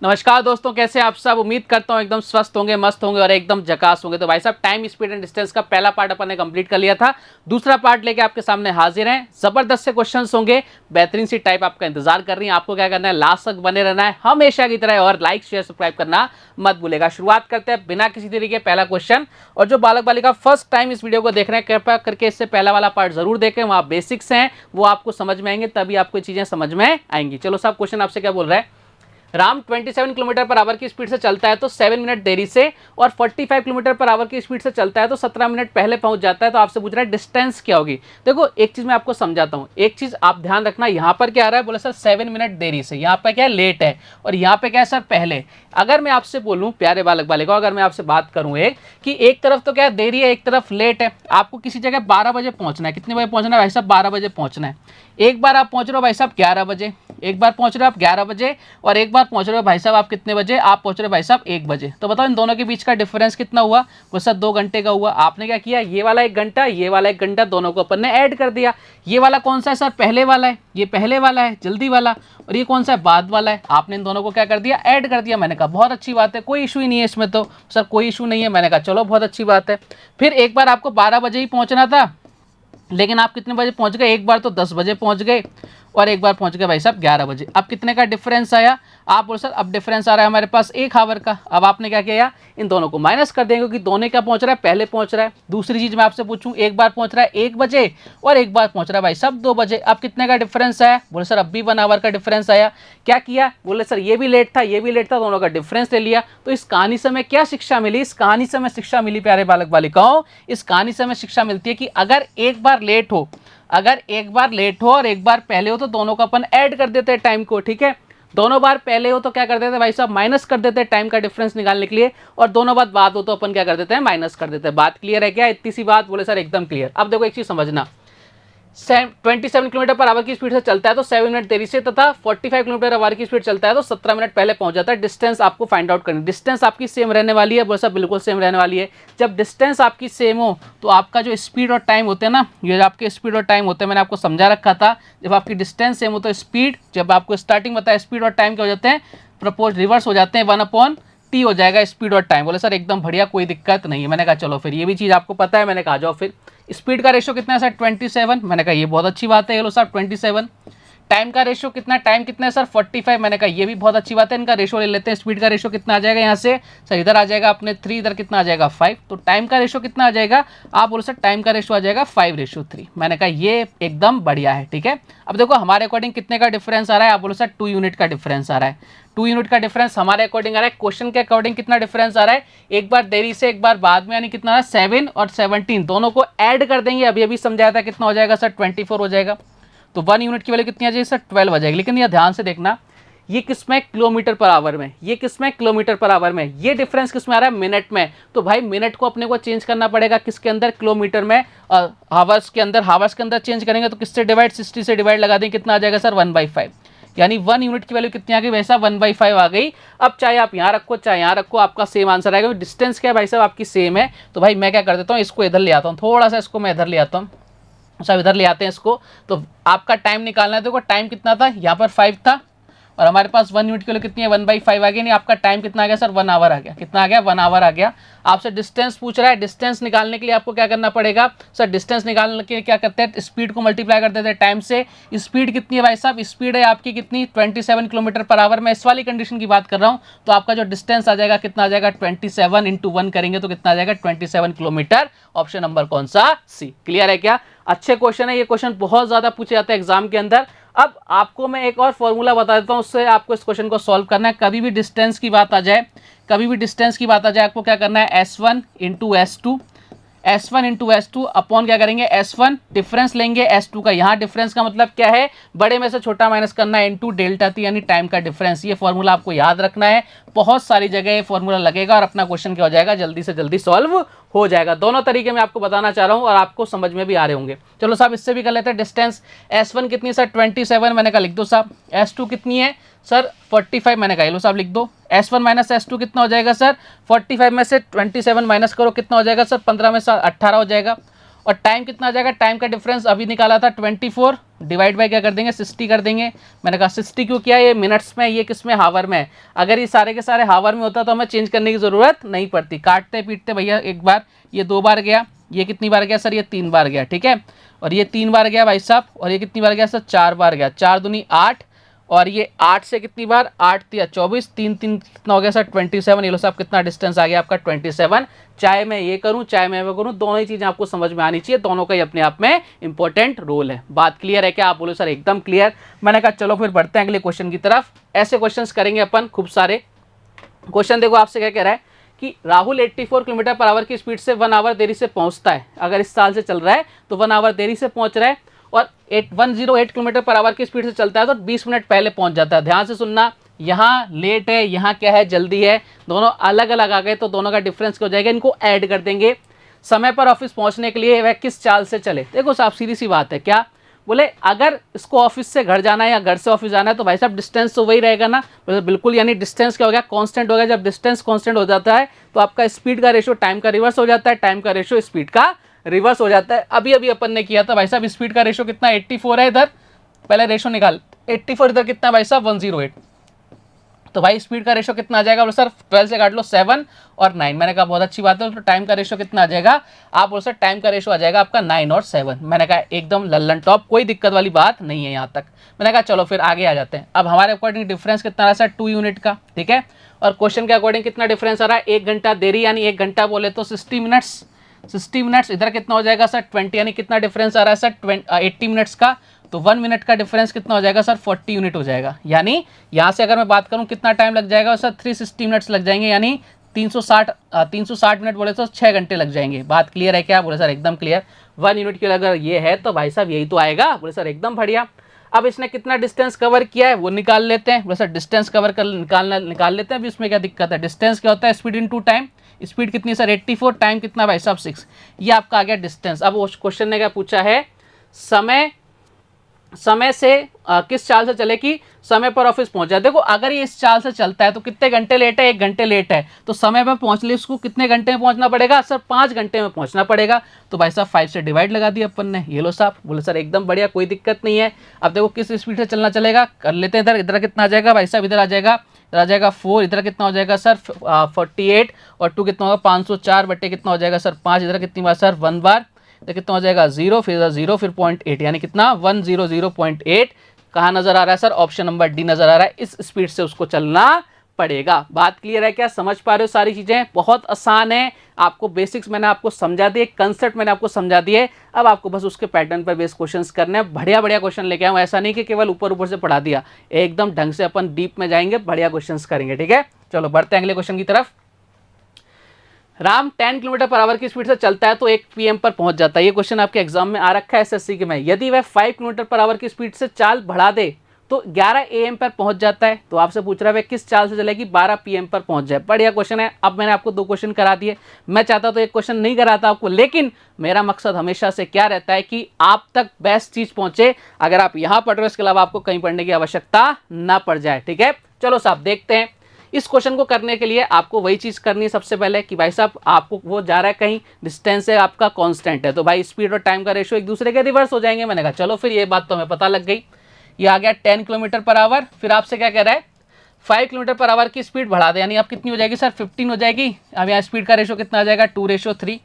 नमस्कार दोस्तों, कैसे आप सब। उम्मीद करता हूँ एकदम स्वस्थ होंगे, मस्त होंगे और एकदम झकास होंगे। तो भाई साहब, टाइम स्पीड एंड डिस्टेंस का पहला पार्ट अपन ने कंप्लीट कर लिया था। दूसरा पार्ट लेके आपके सामने हाजिर हैं। जबरदस्त से क्वेश्चंस होंगे, बेहतरीन सी टाइप आपका इंतजार कर रही है। आपको क्या करना है, लास्ट तक बने रहना है हमेशा की तरह, और लाइक शेयर सब्सक्राइब करना मत भूलेगा। शुरुआत करते हैं बिना किसी तरीके पहला क्वेश्चन। और जो बालक बालिका फर्स्ट टाइम इस वीडियो को देख रहे हैं, कृपया करके इससे पहला वाला पार्ट जरूर देखें। वहाँ बेसिक्स हैं, वो आपको समझ में आएंगे, तभी आपको चीजें समझ में आएंगी। चलो साहब, क्वेश्चन आपसे क्या बोल रहा है। राम 27 किलोमीटर पर आवर की स्पीड से चलता है तो 7 मिनट देरी से, और 45 किलोमीटर पर आवर की स्पीड से चलता है तो 17 मिनट पहले पहुंच जाता है। तो आपसे पूछ रहा है डिस्टेंस क्या होगी। देखो, एक चीज मैं आपको समझाता हूं, एक चीज आप ध्यान रखना। यहां पर क्या आ रहा है, बोले सर 7 मिनट देरी से, यहां पर क्या है, लेट है, और यहां पे क्या है सर, पहले। अगर मैं आपसे बोलूं प्यारे बालक बालिका, अगर मैं आपसे बात करूं कि एक तरफ तो क्या है, देरी है, एक तरफ लेट है। आपको किसी जगह 12 बजे पहुंचना है। कितने बजे पहुंचना है भाई साहब, 12 बजे पहुंचना है। एक बार आप पहुंच रहे हो भाई साहब 11 बजे, एक बार पहुंच रहे हो आप 11 बजे, और एक बार पहुंच रहे हो भाई साहब आप कितने बजे, आप पहुंच रहे हो भाई साहब 1 बजे। तो बताओ इन दोनों के बीच का डिफरेंस कितना हुआ। वो सर 2 घंटे का हुआ। आपने क्या किया, ये वाला 1 घंटा, ये वाला 1 घंटा, दोनों को अपन ने ऐड कर दिया। ये वाला कौन सा है सर, पहले वाला है, ये पहले वाला है जल्दी वाला, और ये कौन सा है, बाद वाला है। आपने इन दोनों को क्या कर दिया, ऐड कर दिया। मैंने कहा बहुत अच्छी बात है, कोई इशू ही नहीं है इसमें। तो सर कोई इशू नहीं है। मैंने कहा चलो बहुत अच्छी बात है। फिर एक बार आपको 12 बजे ही पहुंचना था, लेकिन आप कितने बजे पहुंच गए, एक बार तो 10 बजे पहुंच गए, और एक बार पहुंच गए भाई साहब 11 बजे। अब कितने का डिफरेंस आया, आप बोलो सर अब डिफरेंस आ रहा है हमारे पास 1 आवर का। अब आपने क्या किया, इन दोनों को माइनस कर देंगे, क्योंकि दोनों क्या पहुंच रहा है, पहले पहुंच रहा है। दूसरी चीज मैं आपसे पूछूं, एक बार पहुंच रहा है 1 बजे, और एक बार पहुंच रहा है भाई साहब 2 बजे। अब कितने का डिफरेंस आया, बोले सर अब भी 1 आवर का डिफरेंस आया। क्या किया, बोले सर ये भी लेट था, ये भी लेट था, दोनों का डिफरेंस ले लिया। तो इस कहानी से हमें क्या शिक्षा मिली, इस कहानी से हमें शिक्षा मिली प्यारे बालक बालिकाओं, इस कहानी से हमें शिक्षा मिलती है कि अगर एक बार लेट हो, अगर एक बार लेट हो और एक बार पहले हो, तो दोनों को अपन ऐड कर देते हैं टाइम को। ठीक है, दोनों बार पहले हो तो क्या कर देते हैं भाई साहब, माइनस कर देते हैं टाइम का डिफरेंस निकालने के लिए, और दोनों बार बाद हो तो अपन क्या कर देते हैं, माइनस कर देते हैं। बात क्लियर है क्या, इतनी सी बात। बोले सर एकदम क्लियर। अब देखो एक चीज समझना, 27 किलोमीटर पर आवर की स्पीड से चलता है तो 7 मिनट देरी से, तथा 45 किलोमीटर आवर की स्पीड चलता है तो 17 मिनट पहले पहुंच जाता है। डिस्टेंस आपको फाइंड आउट करनी, डिस्टेंस आपकी सेम रहने वाली है। बोले सर बिल्कुल सेम रहने वाली है। जब डिस्टेंस आपकी सेम हो तो आपका जो स्पीड और टाइम होते हैं ना, ये आपके स्पीड और टाइम होते हैं, मैंने आपको समझा रखा था। जब आपकी डिस्टेंस सेम हो तो स्पीड, जब आपको स्टार्टिंग बताया, स्पीड और टाइम क्या हो जाते हैं, प्रपोज रिवर्स हो जाते हैं, 1/t हो जाएगा स्पीड और टाइम। बोले सर एकदम बढ़िया, कोई दिक्कत नहीं है। मैंने कहा चलो फिर ये भी चीज़ आपको पता है। मैंने कहा जाओ फिर, स्पीड का रेशियो कितना है सर, 27। मैंने कहा ये बहुत अच्छी बात है, ये लो सर 27। टाइम का रेशियो कितना, टाइम कितना है सर 45। मैंने कहा ये भी बहुत अच्छी बात है, इनका रेशियो ले लेते हैं। स्पीड का रेशियो कितना आ जाएगा यहाँ से सर, इधर आ जाएगा अपने 3, इधर कितना आ जाएगा 5। तो टाइम का रेशियो कितना आ जाएगा, आप बोलो सर टाइम का रेशियो आ जाएगा 5:3। मैंने कहा ये एकदम बढ़िया है। ठीक है, अब देखो हमारे अकॉर्डिंग कितने का डिफरेंस आ रहा है, आप बोलो सर 2 यूनिट का डिफरेंस आ रहा है। 2 यूनिट का डिफरेंस हमारे अकॉर्डिंग आ रहा है। क्वेश्चन के अकॉर्डिंग कितना डिफरेंस आ रहा है, एक बार देरी से एक बार बाद में, यानी कितना आ रहा है 7 और 17, दोनों को ऐड कर देंगे। अभी अभी समझाया था, कितना हो जाएगा सर 24 हो जाएगा। तो 1 यूनिट की वैल्यू कितनी आ जाएगी सर, 12 आ जाएगी। लेकिन ये ध्यान से देखना, ये किसमें, किलोमीटर पर आवर में, ये किसमें, किलोमीटर पर आवर में। ये डिफरेंस किसमें आ रहा है, मिनट में। तो भाई मिनट को अपने को चेंज करना पड़ेगा किसके अंदर, किलोमीटर में। हावर्स के अंदर, हावर्स के अंदर चेंज करेंगे तो किससे डिवाइड, 60 से डिवाइड लगा देंगे, कितना आ जाएगा सर 1/5। यानी 1 यूनिट की वैल्यू कितनी आ गई वैसा 1/5 आ गई। अब चाहे आप यहाँ रखो चाहे यहाँ रखो, आपका सेम आंसर आएगा। डिस्टेंस क्या है भाई साहब, आपकी सेम है। तो भाई मैं क्या कर देता हूँ, इसको इधर ले आता हूँ, थोड़ा सा इसको मैं इधर ले आता हूँ, सब इधर ले आते हैं इसको। तो आपका टाइम निकालना है। देखो टाइम कितना था, यहाँ पर 5 था, और हमारे पास 1 यूनिट के लिए कितनी है, 1/5 आ गया। नहीं, आपका टाइम कितना आ गया सर, 1 आवर आ गया। कितना आ गया, 1 आवर आ गया। आपसे डिस्टेंस पूछ रहा है, डिस्टेंस निकालने के लिए आपको क्या करना पड़ेगा सर, डिस्टेंस निकालने के लिए क्या करते हैं, स्पीड को मल्टीप्लाई कर देते हैं टाइम से। स्पीड कितनी है भाई साहब, स्पीड है आपकी कितनी, 27 किलोमीटर पर आवर। मैं इस वाली कंडीशन की बात कर रहा हूँ। तो आपका जो डिस्टेंस आ जाएगा कितना आ जाएगा, 27 × 1 करेंगे तो कितना आ जाएगा, 27 किलोमीटर। ऑप्शन नंबर कौन सा, सी। क्लियर है क्या, अच्छे क्वेश्चन है ये। क्वेश्चन बहुत ज्यादा पूछे जाते हैं एग्जाम के अंदर। अब आपको मैं एक और फॉर्मूला बता देता हूं, उससे आपको इस क्वेश्चन को सॉल्व करना है। कभी भी डिस्टेंस की बात आ जाए, कभी भी डिस्टेंस की बात आ जाए, आपको क्या करना है, S1 × S2, S1 × S2 upon क्या करेंगे, S1 डिफरेंस लेंगे S2 का। यहाँ डिफरेंस का मतलब क्या है, बड़े में से छोटा माइनस करना है, इनटू डेल्टा टी यानी टाइम का डिफरेंस। ये फॉर्मूला आपको याद रखना है, बहुत सारी जगह ये फॉर्मूला लगेगा और अपना क्वेश्चन क्या हो जाएगा, जल्दी से जल्दी सॉल्व हो जाएगा। दोनों तरीके मैं आपको बताना चाह रहा हूँ और आपको समझ में भी आ रहे होंगे। चलो साहब इससे भी कर लेते हैं। डिस्टेंस S1 कितनी है सर, 27। मैंने कहा लिख दो साहब। S2 कितनी है सर, 45। मैंने कहा लो साहब लिख दो। S1 - S2 कितना हो जाएगा सर, 45 में से 27 माइनस करो, कितना हो जाएगा सर, 15 में से 18 हो जाएगा। और टाइम कितना आ जाएगा, टाइम का डिफरेंस अभी निकाला था 24, डिवाइड बाय क्या कर देंगे 60 कर देंगे। मैंने कहा 60 क्यों किया, ये मिनट्स में, ये किस में, हावर में। अगर ये सारे के सारे हावर में होता तो हमें चेंज करने की ज़रूरत नहीं पड़ती। काटते पीटते भैया एक बार, ये 2 बार गया, ये कितनी बार गया सर, ये 3 बार गया, ठीक है। और ये 3 बार गया भाई साहब, और ये कितनी बार गया सर, 4 बार गया, 4 दूनी 8, और ये 8 से कितनी बार, 8 तिया 24, 3 3 कितना हो गया सर 27। ये लो साहब कितना डिस्टेंस आ गया आपका 27। चाहे मैं ये करूं चाहे मैं वो करूं, दोनों ही चीज़ें आपको समझ में आनी चाहिए, दोनों का ही अपने आप में इंपॉर्टेंट रोल है। बात क्लियर है क्या, आप बोलो सर एकदम क्लियर। मैंने कहा चलो फिर बढ़ते हैं अगले क्वेश्चन की तरफ। ऐसे क्वेश्चन करेंगे अपन खूब सारे। क्वेश्चन देखो आपसे क्या कह रहा है कि राहुल 84 किलोमीटर पर आवर की स्पीड से 1 आवर देरी से पहुंचता है। अगर इस साल से चल रहा है तो 1 आवर देरी से पहुंच रहा है, और 108 किलोमीटर पर आवर की स्पीड से चलता है तो 20 मिनट पहले पहुंच जाता है। ध्यान से सुनना, यहाँ लेट है, यहाँ क्या है, जल्दी है, दोनों अलग अलग आ गए तो दोनों का डिफरेंस क्या हो जाएगा, इनको ऐड कर देंगे। समय पर ऑफिस पहुंचने के लिए वह किस चाल से चले। देखो साहब सीधी सी बात है, क्या बोले, अगर इसको ऑफिस से घर जाना है या घर से ऑफिस जाना है तो भाई साहब डिस्टेंस तो वही रहेगा ना, बिल्कुल। यानी डिस्टेंस क्या हो गया, कांस्टेंट हो गया। जब डिस्टेंस कांस्टेंट हो जाता है तो आपका स्पीड का रेशियो टाइम का रिवर्स हो जाता है, टाइम का रेशियो स्पीड का रिवर्स हो जाता है। अभी अभी अपन ने किया था भाई साहब, स्पीड का रेशियो कितना 84 है इधर, पहले रेशियो निकाल, 84 इधर कितना भाई साहब 108, तो भाई स्पीड का रेशियो कितना आ जाएगा, बोलो सर 12 से काट लो 7 और 9। मैंने कहा बहुत अच्छी बात है, तो टाइम का रेशियो कितना आ जाएगा, आप बोलो सर टाइम का रेशियो आ जाएगा आपका 9 और 7। मैंने कहा एकदम लल्लन टॉप, कोई दिक्कत वाली बात नहीं है यहाँ तक। मैंने कहा चलो फिर आगे आ जाते हैं। अब हमारे अकॉर्डिंग डिफरेंस कितना रहा सर 2 यूनिट का, ठीक है। और क्वेश्चन के अकॉर्डिंग कितना डिफरेंस आ रहा है, 1 घंटा देरी, यानी 1 घंटा बोले तो 60 मिनट्स, 60 मिनट्स इधर कितना हो जाएगा सर 20, यानी कितना डिफरेंस आ रहा है सर 80 मिनट्स का, तो 1 मिनट का डिफरेंस कितना हो जाएगा सर 40 यूनिट हो जाएगा। यानी यहाँ से अगर मैं बात करूँ कितना टाइम लग जाएगा सर 360 मिनट्स लग जाएंगे, यानी 360 मिनट बोले तो 6 घंटे लग जाएंगे। बात क्लियर है क्या, बोले सर एकदम क्लियर। 1 यूनिट की अगर ये है तो भाई साहब यही तो आएगा, बोले सर एकदम बढ़िया। अब इसने कितना डिस्टेंस कवर किया है वो निकाल लेते हैं, बोले सर डिस्टेंस कवर कर निकाल लेते हैं। अभी इसमें क्या दिक्कत है, डिस्टेंस क्या होता है, स्पीड इनटू टाइम। स्पीड कितनी सर 84, टाइम कितना भाई साहब 6, ये आपका आ गया डिस्टेंस। अब उस क्वेश्चन ने क्या पूछा है, समय से किस चाल से चले कि समय पर ऑफिस पहुंच जाए। देखो अगर ये इस चाल से चलता है तो कितने घंटे लेट है, 1 घंटे लेट है, तो समय पर पहुंचने लिए उसको कितने घंटे में पहुंचना पड़ेगा सर 5 घंटे में पहुंचना पड़ेगा। तो भाई साहब 5 से डिवाइड लगा दिया अपन ने, ये लो साहब, बोले सर एकदम बढ़िया, कोई दिक्कत नहीं है। अब देखो किस स्पीड से चलना चलेगा, कर लेते हैं। इधर इधर कितना आ जाएगा भाई साहब, इधर आ जाएगा 4, इधर कितना हो जाएगा सर 48, और 2 कितना होगा 504 बटे कितना हो जाएगा सर 5, इधर कितनी बार सर 1 बार, तो कितना हो जाएगा 0, फिर 0, फिर 0.8, यानी कितना 100.8। कहाँ नजर आ रहा है सर, ऑप्शन नंबर डी नजर आ रहा है। इस स्पीड से उसको चलना पड़ेगा। बात क्लियर है क्या, समझ पा रहे हो सारी चीजें, बहुत आसान है। आपको बेसिक्स मैंने आपको समझा दिए, कंसेप्ट मैंने आपको समझा दिए, अब आपको बस उसके पैटर्न पर बेस क्वेश्चंस करने हैं। बढ़िया बढ़िया क्वेश्चन लेके आऊँ, ऐसा नहीं कि केवल ऊपर ऊपर से पढ़ा दिया, एकदम ढंग से अपन डीप में जाएंगे, बढ़िया क्वेश्चंस करेंगे, ठीक है। चलो बढ़ते हैं अगले क्वेश्चन की तरफ। राम 10 किलोमीटर पर आवर की स्पीड से चलता है तो 1 PM पर पहुंच जाता है। ये क्वेश्चन आपके एग्जाम में आ रखा है एसएससी के में। यदि वह 5 किलोमीटर पर आवर की स्पीड से चाल बढ़ा दे तो 11 AM पर पहुंच जाता है। तो आपसे पूछ रहा है वह किस चाल से चलेगी 12 PM पर पहुंच जाए। बढ़िया क्वेश्चन है। अब मैंने आपको 2 क्वेश्चन करा दिए, मैं चाहता तो एक क्वेश्चन नहीं कराता आपको, लेकिन मेरा मकसद हमेशा से क्या रहता है कि आप तक बेस्ट चीज पहुंचे। अगर आप यहाँ पढ़ रहे हो इसके अलावा आपको कहीं पढ़ने की आवश्यकता ना पड़ जाए, ठीक है। चलो साहब देखते हैं। इस क्वेश्चन को करने के लिए आपको वही चीज़ करनी है सबसे पहले कि भाई साहब आपको वो जा रहा है कहीं, डिस्टेंस है आपका कांस्टेंट है, तो भाई स्पीड और टाइम का रेशियो एक दूसरे के रिवर्स हो जाएंगे। मैंने कहा चलो फिर ये बात तो हमें पता लग गई। ये आ गया 10 किलोमीटर पर आवर। फिर आपसे क्या कह रहा है 5 किलोमीटर पर आवर की स्पीड बढ़ा दे, यानी अब कितनी हो जाएगी सर 15 हो जाएगी। अब यहाँ स्पीड का रेशियो कितना आ जाएगा 2:3,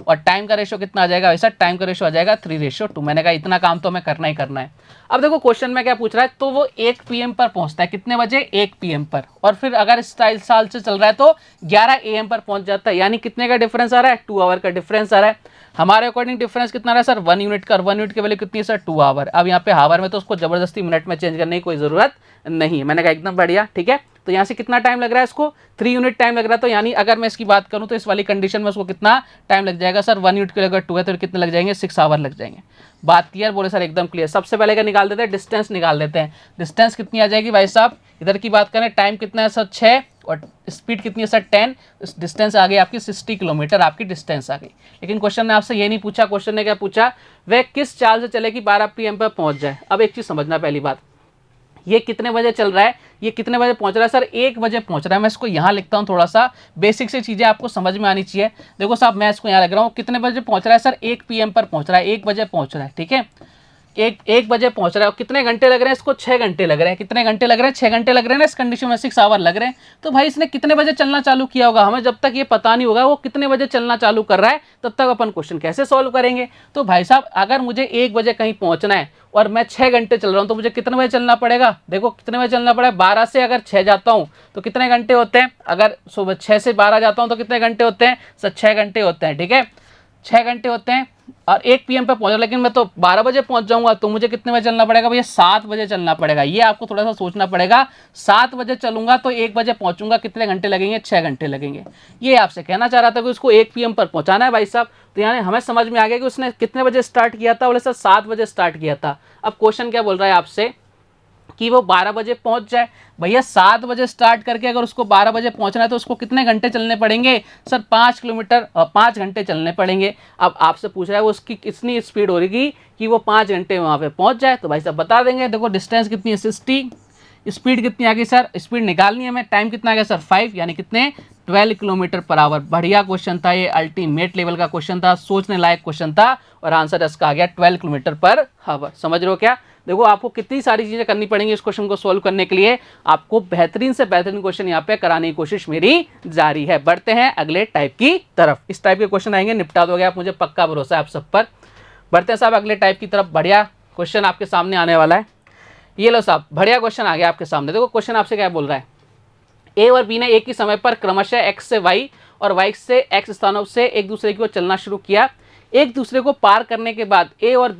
और टाइम का रेशियो कितना आ जाएगा वैसा, टाइम का रेशियो आ जाएगा 3:2। मैंने कहा इतना काम तो हमें करना ही करना है। अब देखो क्वेश्चन में क्या पूछ रहा है, तो वो 1 PM पर पहुंचता है, कितने बजे 1 PM पर, और फिर अगर इस साल से चल रहा है तो 11 AM पर पहुंच जाता है। यानी कितने का डिफरेंस आ रहा है 2 आवर का डिफरेंस आ रहा है। हमारे अकॉर्डिंग डिफरेंस कितना रहा है सर 1 यूनिट का, और 1 यूनिट की वैल्यू कितनी है सर 2 आवर। अब यहाँ पे हावर में तो उसको जबरदस्ती मिनट में चेंज करने की कोई जरूरत नहीं है। मैंने कहा एकदम बढ़िया, ठीक है। तो यहाँ से कितना टाइम लग रहा है इसको 3 यूनिट टाइम लग रहा है। तो यानी अगर मैं इसकी बात करूँ तो इस वाली कंडीशन में उसको कितना टाइम लग जाएगा सर 1 यूनिट के अगर 2 है तो कितने लग जाएंगे 6 आवर लग जाएंगे। बात क्लियर, बोले सर एकदम क्लियर। सबसे पहले क्या निकाल देते हैं, डिस्टेंस निकाल देते हैं। डिस्टेंस कितनी आ जाएगी भाई साहब, इधर की बात करें टाइम कितना है सर 6, और स्पीड कितनी है सर 10। डिस्टेंस आ गई आपकी 60 किलोमीटर, आपकी डिस्टेंस आ गई। लेकिन क्वेश्चन ने आपसे ये नहीं पूछा, क्वेश्चन ने क्या पूछा, वह किस चाल से चले कि 12 PM पर पहुंच जाए। अब एक चीज समझना, पहली बात ये कितने बजे चल रहा है, ये कितने बजे पहुंच रहा है सर 1 बजे पहुंच रहा है। मैं इसको यहाँ लिखता हूँ, थोड़ा सा बेसिक से चीज़ें आपको समझ में आनी चाहिए। देखो साहब मैं इसको यहाँ लग रहा हूँ, कितने बजे पहुंच रहा है सर 1 PM पर पहुंच रहा है, 1 बजे पहुंच रहा है, ठीक है। एक बजे पहुंच रहा है, कितने घंटे लग रहे हैं इसको, 6 घंटे लग रहे हैं, कितने घंटे लग रहे हैं, 6 घंटे लग रहे हैं ना, इस कंडीशन में 6 आवर लग रहे हैं। तो भाई इसने कितने बजे चलना चालू किया होगा, हमें जब तक ये पता नहीं होगा वो कितने बजे चलना चालू कर रहा है, तब तक अपन क्वेश्चन कैसे सॉल्व करेंगे। तो भाई साहब अगर मुझे 1 बजे कहीं पहुंचना है और मैं 6 घंटे चल रहा हूं, तो मुझे कितने बजे चलना पड़ेगा, देखो कितने बजे चलना पड़ेगा, 12 से अगर 6 जाता हूं तो कितने घंटे होते हैं, अगर सुबह 6 से 12 जाता हूं तो कितने घंटे होते हैं सर, 6 घंटे होते हैं, ठीक है 6 घंटे होते हैं। और 1 PM पे पहुंचा, लेकिन मैं तो 12 बजे पहुंच जाऊंगा, तो मुझे कितने बजे चलना पड़ेगा भैया, 7 बजे चलना पड़ेगा। ये आपको थोड़ा सा सोचना पड़ेगा, 7 बजे चलूंगा तो 1 बजे पहुंचूंगा, कितने घंटे लगेंगे, 6 घंटे लगेंगे। ये आपसे कहना चाह रहा था कि उसको 1 PM पर पहुंचाना है भाई साहब। तो यानी हमें समझ में आ गया कि उसने कितने बजे स्टार्ट किया था, बोले सर 7 बजे स्टार्ट किया था। अब क्वेश्चन क्या बोल रहा है आपसे कि वो 12 बजे पहुंच जाए। भैया 7 बजे स्टार्ट करके अगर उसको 12 बजे पहुंचना है तो उसको कितने घंटे चलने पड़ेंगे सर, 5 किलोमीटर 5 घंटे चलने पड़ेंगे। अब आपसे पूछ रहा है वो उसकी कितनी स्पीड हो रही कि वो 5 घंटे वहां पे पहुंच जाए, तो भाई साहब बता देंगे। देखो डिस्टेंस कितनी है 60, स्पीड कितनी आ गई सर, स्पीड निकालनी है हमें, टाइम कितना आ गया सर 5, यानी कितने 12 किलोमीटर पर आवर। बढ़िया क्वेश्चन था ये, अल्टीमेट लेवल का क्वेश्चन था, सोचने लायक क्वेश्चन था, और आंसर इसका आ गया 12 किलोमीटर पर आवर। समझ रहे हो क्या। देखो आपको कितनी सारी चीजें करनी पड़ेंगी इस क्वेश्चन को सोल्व करने के लिए, आपको बेहतरीन से बेहतरीन क्वेश्चन यहाँ पे कराने की कोशिश मेरी जारी है। बढ़ते हैं अगले टाइप की तरफ, इस टाइप के क्वेश्चन आएंगे, निपटा दोगे आप, मुझे पक्का भरोसा है आप सब पर। बढ़ते हैं साहब अगले टाइप की तरफ, बढ़िया क्वेश्चन आपके सामने आने वाला है। ये लो साहब बढ़िया क्वेश्चन आ गया आपके सामने। देखो क्वेश्चन आपसे क्या बोल रहा है, ए और बी ने एक ही समय पर क्रमशः एक्स से वाई और वाई से एक्स स्थानों से एक दूसरे की ओर चलना शुरू किया। एक दूसरे को पार करने के बाद ए और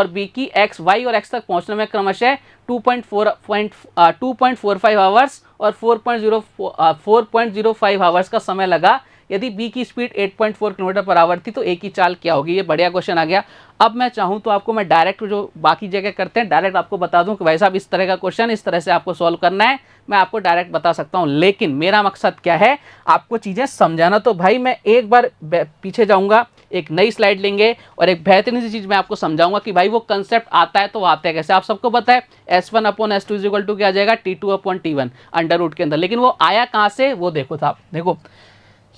बी की एक्स वाई और एक्स तक पहुंचने में क्रमशः 2.45 आवर्स और 4.05 आवर्स का समय लगा। यदि बी की स्पीड 8.4 किलोमीटर पर आवर थी तो ए की चाल क्या होगी। ये बढ़िया क्वेश्चन आ गया। अब मैं चाहूँ तो आपको मैं डायरेक्ट जो बाकी जगह करते हैं डायरेक्ट आपको बता दूं कि भाई साहब इस तरह का क्वेश्चन इस तरह से आपको सॉल्व करना है, मैं आपको डायरेक्ट बता सकता हूं। लेकिन मेरा मकसद क्या है, आपको चीज़ें समझाना। तो भाई मैं एक बार पीछे जाऊंगा, एक नई स्लाइड लेंगे और एक बेहतरीन सी चीज़ मैं आपको समझाऊंगा कि भाई वो कंसेप्ट आता है तो आता है कैसे। आप सबको पता है S1/S2 इक्वल टू क्या आ जाएगा, T2/T1 अंडर रूट के अंदर। लेकिन वो आया कहाँ से, वो देखो साहब, देखो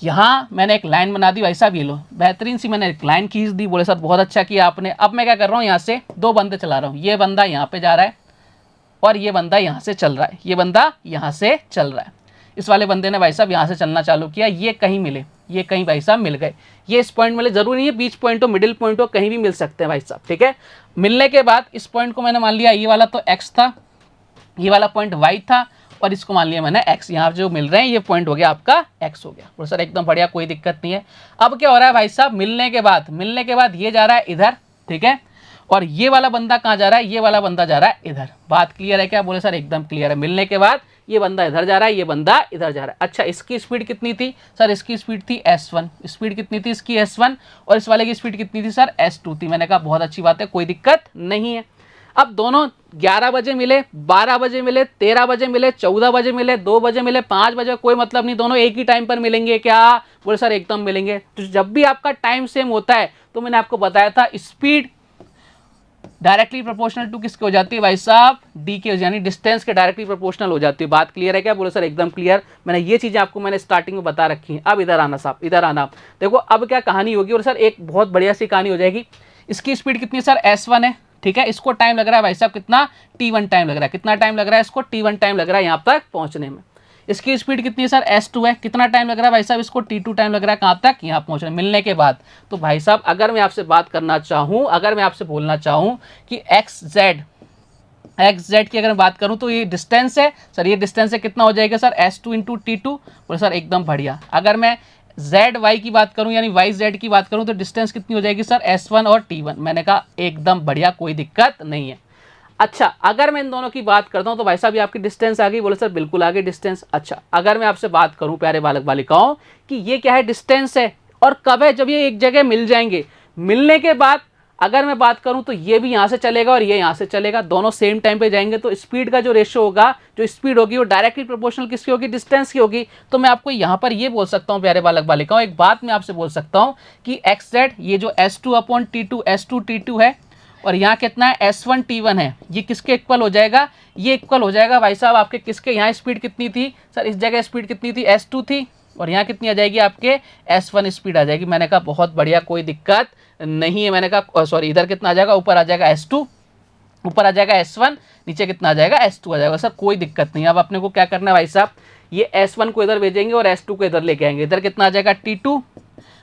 यहाँ मैंने एक लाइन बना दी भाई साहब, ये लो बेहतरीन सी मैंने एक लाइन खींच दी। बोले सर बहुत अच्छा किया आपने। अब मैं क्या कर रहा हूँ, यहाँ से 2 बंदे चला रहा हूँ, ये बंदा यहाँ पे जा रहा है और ये बंदा यहाँ से चल रहा है, ये बंदा यहाँ से चल रहा है। इस वाले बंदे ने भाई साहब यहाँ से चलना चालू किया, ये कहीं मिले, ये कहीं भाई साहब मिल गए, ये इस पॉइंट मिले, जरूरी नहीं है बीच पॉइंट हो मिडिल पॉइंट हो, कहीं भी मिल सकते हैं भाई साहब, ठीक है। मिलने के बाद इस पॉइंट को मैंने मान लिया ये वाला तो एक्स था, ये वाला पॉइंट वाई था, और इसको मान लिया मैंने एक्स। यहाँ जो मिल रहे हैं ये पॉइंट हो गया आपका एक्स हो गया। बोलो सर एकदम बढ़िया, कोई दिक्कत नहीं है। अब क्या हो रहा है भाई साहब, मिलने के बाद ये जा रहा है इधर, ठीक है, और ये वाला बंदा कहाँ जा रहा है, ये वाला बंदा जा रहा है इधर। बात क्लियर है क्या, बोले सर एकदम क्लियर है। मिलने के बाद ये बंदा इधर जा रहा है, ये बंदा इधर जा रहा है। अच्छा इसकी स्पीड कितनी थी सर, इसकी स्पीड थी S1, स्पीड कितनी थी इसकी S1, और इस वाले की स्पीड कितनी थी सर S2 थी। मैंने कहा बहुत अच्छी बात है, कोई दिक्कत नहीं है। अब दोनों 11 बजे मिले, 12 बजे मिले, 13 बजे मिले, 14 बजे मिले, 2 बजे मिले, 5 बजे, कोई मतलब नहीं, दोनों एक ही टाइम पर मिलेंगे क्या, बोले सर एकदम मिलेंगे। तो जब भी आपका टाइम सेम होता है तो मैंने आपको बताया था स्पीड डायरेक्टली प्रोपोर्शनल टू किसके हो जाती है भाई साहब, डी के, यानी डिस्टेंस के डायरेक्टली प्रोपोर्शनल हो जाती है। बात क्लियर है क्या, बोले सर एकदम क्लियर। मैंने ये चीजें आपको मैंने स्टार्टिंग में बता रखी हैं। अब इधर आना साहब, इधर आना। देखो अब क्या कहानी होगी, और सर एक बहुत बढ़िया सी कहानी हो जाएगी। इसकी स्पीड कितनी है सर S1 है, ठीक है। इसको टाइम लग रहा है भाई साहब कितना, T1 टाइम लग रहा है। कितना टाइम लग रहा है इसको, T1 टाइम लग रहा है यहाँ तक पहुंचने में। इसकी स्पीड कितनी है सर S2 है, कितना टाइम लग रहा है भाई साहब इसको, T2 टाइम लग रहा है कहाँ तक, यहाँ पहुंचने मिलने के बाद। तो भाई साहब अगर मैं आपसे बात करना चाहूँ, अगर मैं आपसे बोलना चाहूँ कि XZ की अगर मैं बात करूं तो ये डिस्टेंस है सर, ये डिस्टेंस है कितना हो जाएगा सर S2 इंटू T2। बोले सर एकदम बढ़िया। अगर मैं ZY की बात करूं यानी YZ की बात करूं तो डिस्टेंस कितनी हो जाएगी सर S1 और T1। मैंने कहा एकदम बढ़िया, कोई दिक्कत नहीं है। अच्छा अगर मैं इन दोनों की बात करता हूं तो भाई साहब ये आपकी डिस्टेंस आ गई, बोले सर बिल्कुल आ गई डिस्टेंस। अच्छा अगर मैं आपसे बात करूं प्यारे बालक बालिकाओं कि ये क्या है, डिस्टेंस है, और कब है, जब ये एक जगह मिल जाएंगे। मिलने के बाद अगर मैं बात करूं तो ये भी यहाँ से चलेगा और ये यहाँ से चलेगा, दोनों सेम टाइम पे जाएंगे, तो स्पीड का जो रेशियो होगा, जो स्पीड होगी वो डायरेक्टली प्रोपोर्शनल किसकी होगी, डिस्टेंस की होगी। तो मैं आपको यहाँ पर ये बोल सकता हूँ प्यारे बालक बालिकाओं, एक बात मैं आपसे बोल सकता हूँ कि XZ ये जो S2/T2 S2T2 है, और यहाँ कितना है S1T1 है, ये किसके इक्वल हो जाएगा, ये इक्वल हो जाएगा भाई साहब आपके किसके, यहाँ स्पीड कितनी थी सर, इस जगह स्पीड कितनी थी S2 थी, और यहाँ कितनी आ जाएगी आपके S1 स्पीड आ जाएगी। मैंने कहा बहुत बढ़िया, कोई दिक्कत नहीं है। मैंने कहा सॉरी, इधर कितना आ जाएगा, ऊपर आ जाएगा S2, ऊपर आ जाएगा S1, नीचे कितना आ जाएगा S2 आ जाएगा। सर कोई दिक्कत नहीं। अब अपने को क्या करना है भाई साहब, ये S1 को इधर भेजेंगे और S2 को इधर लेके आएंगे। इधर कितना आ जाएगा T2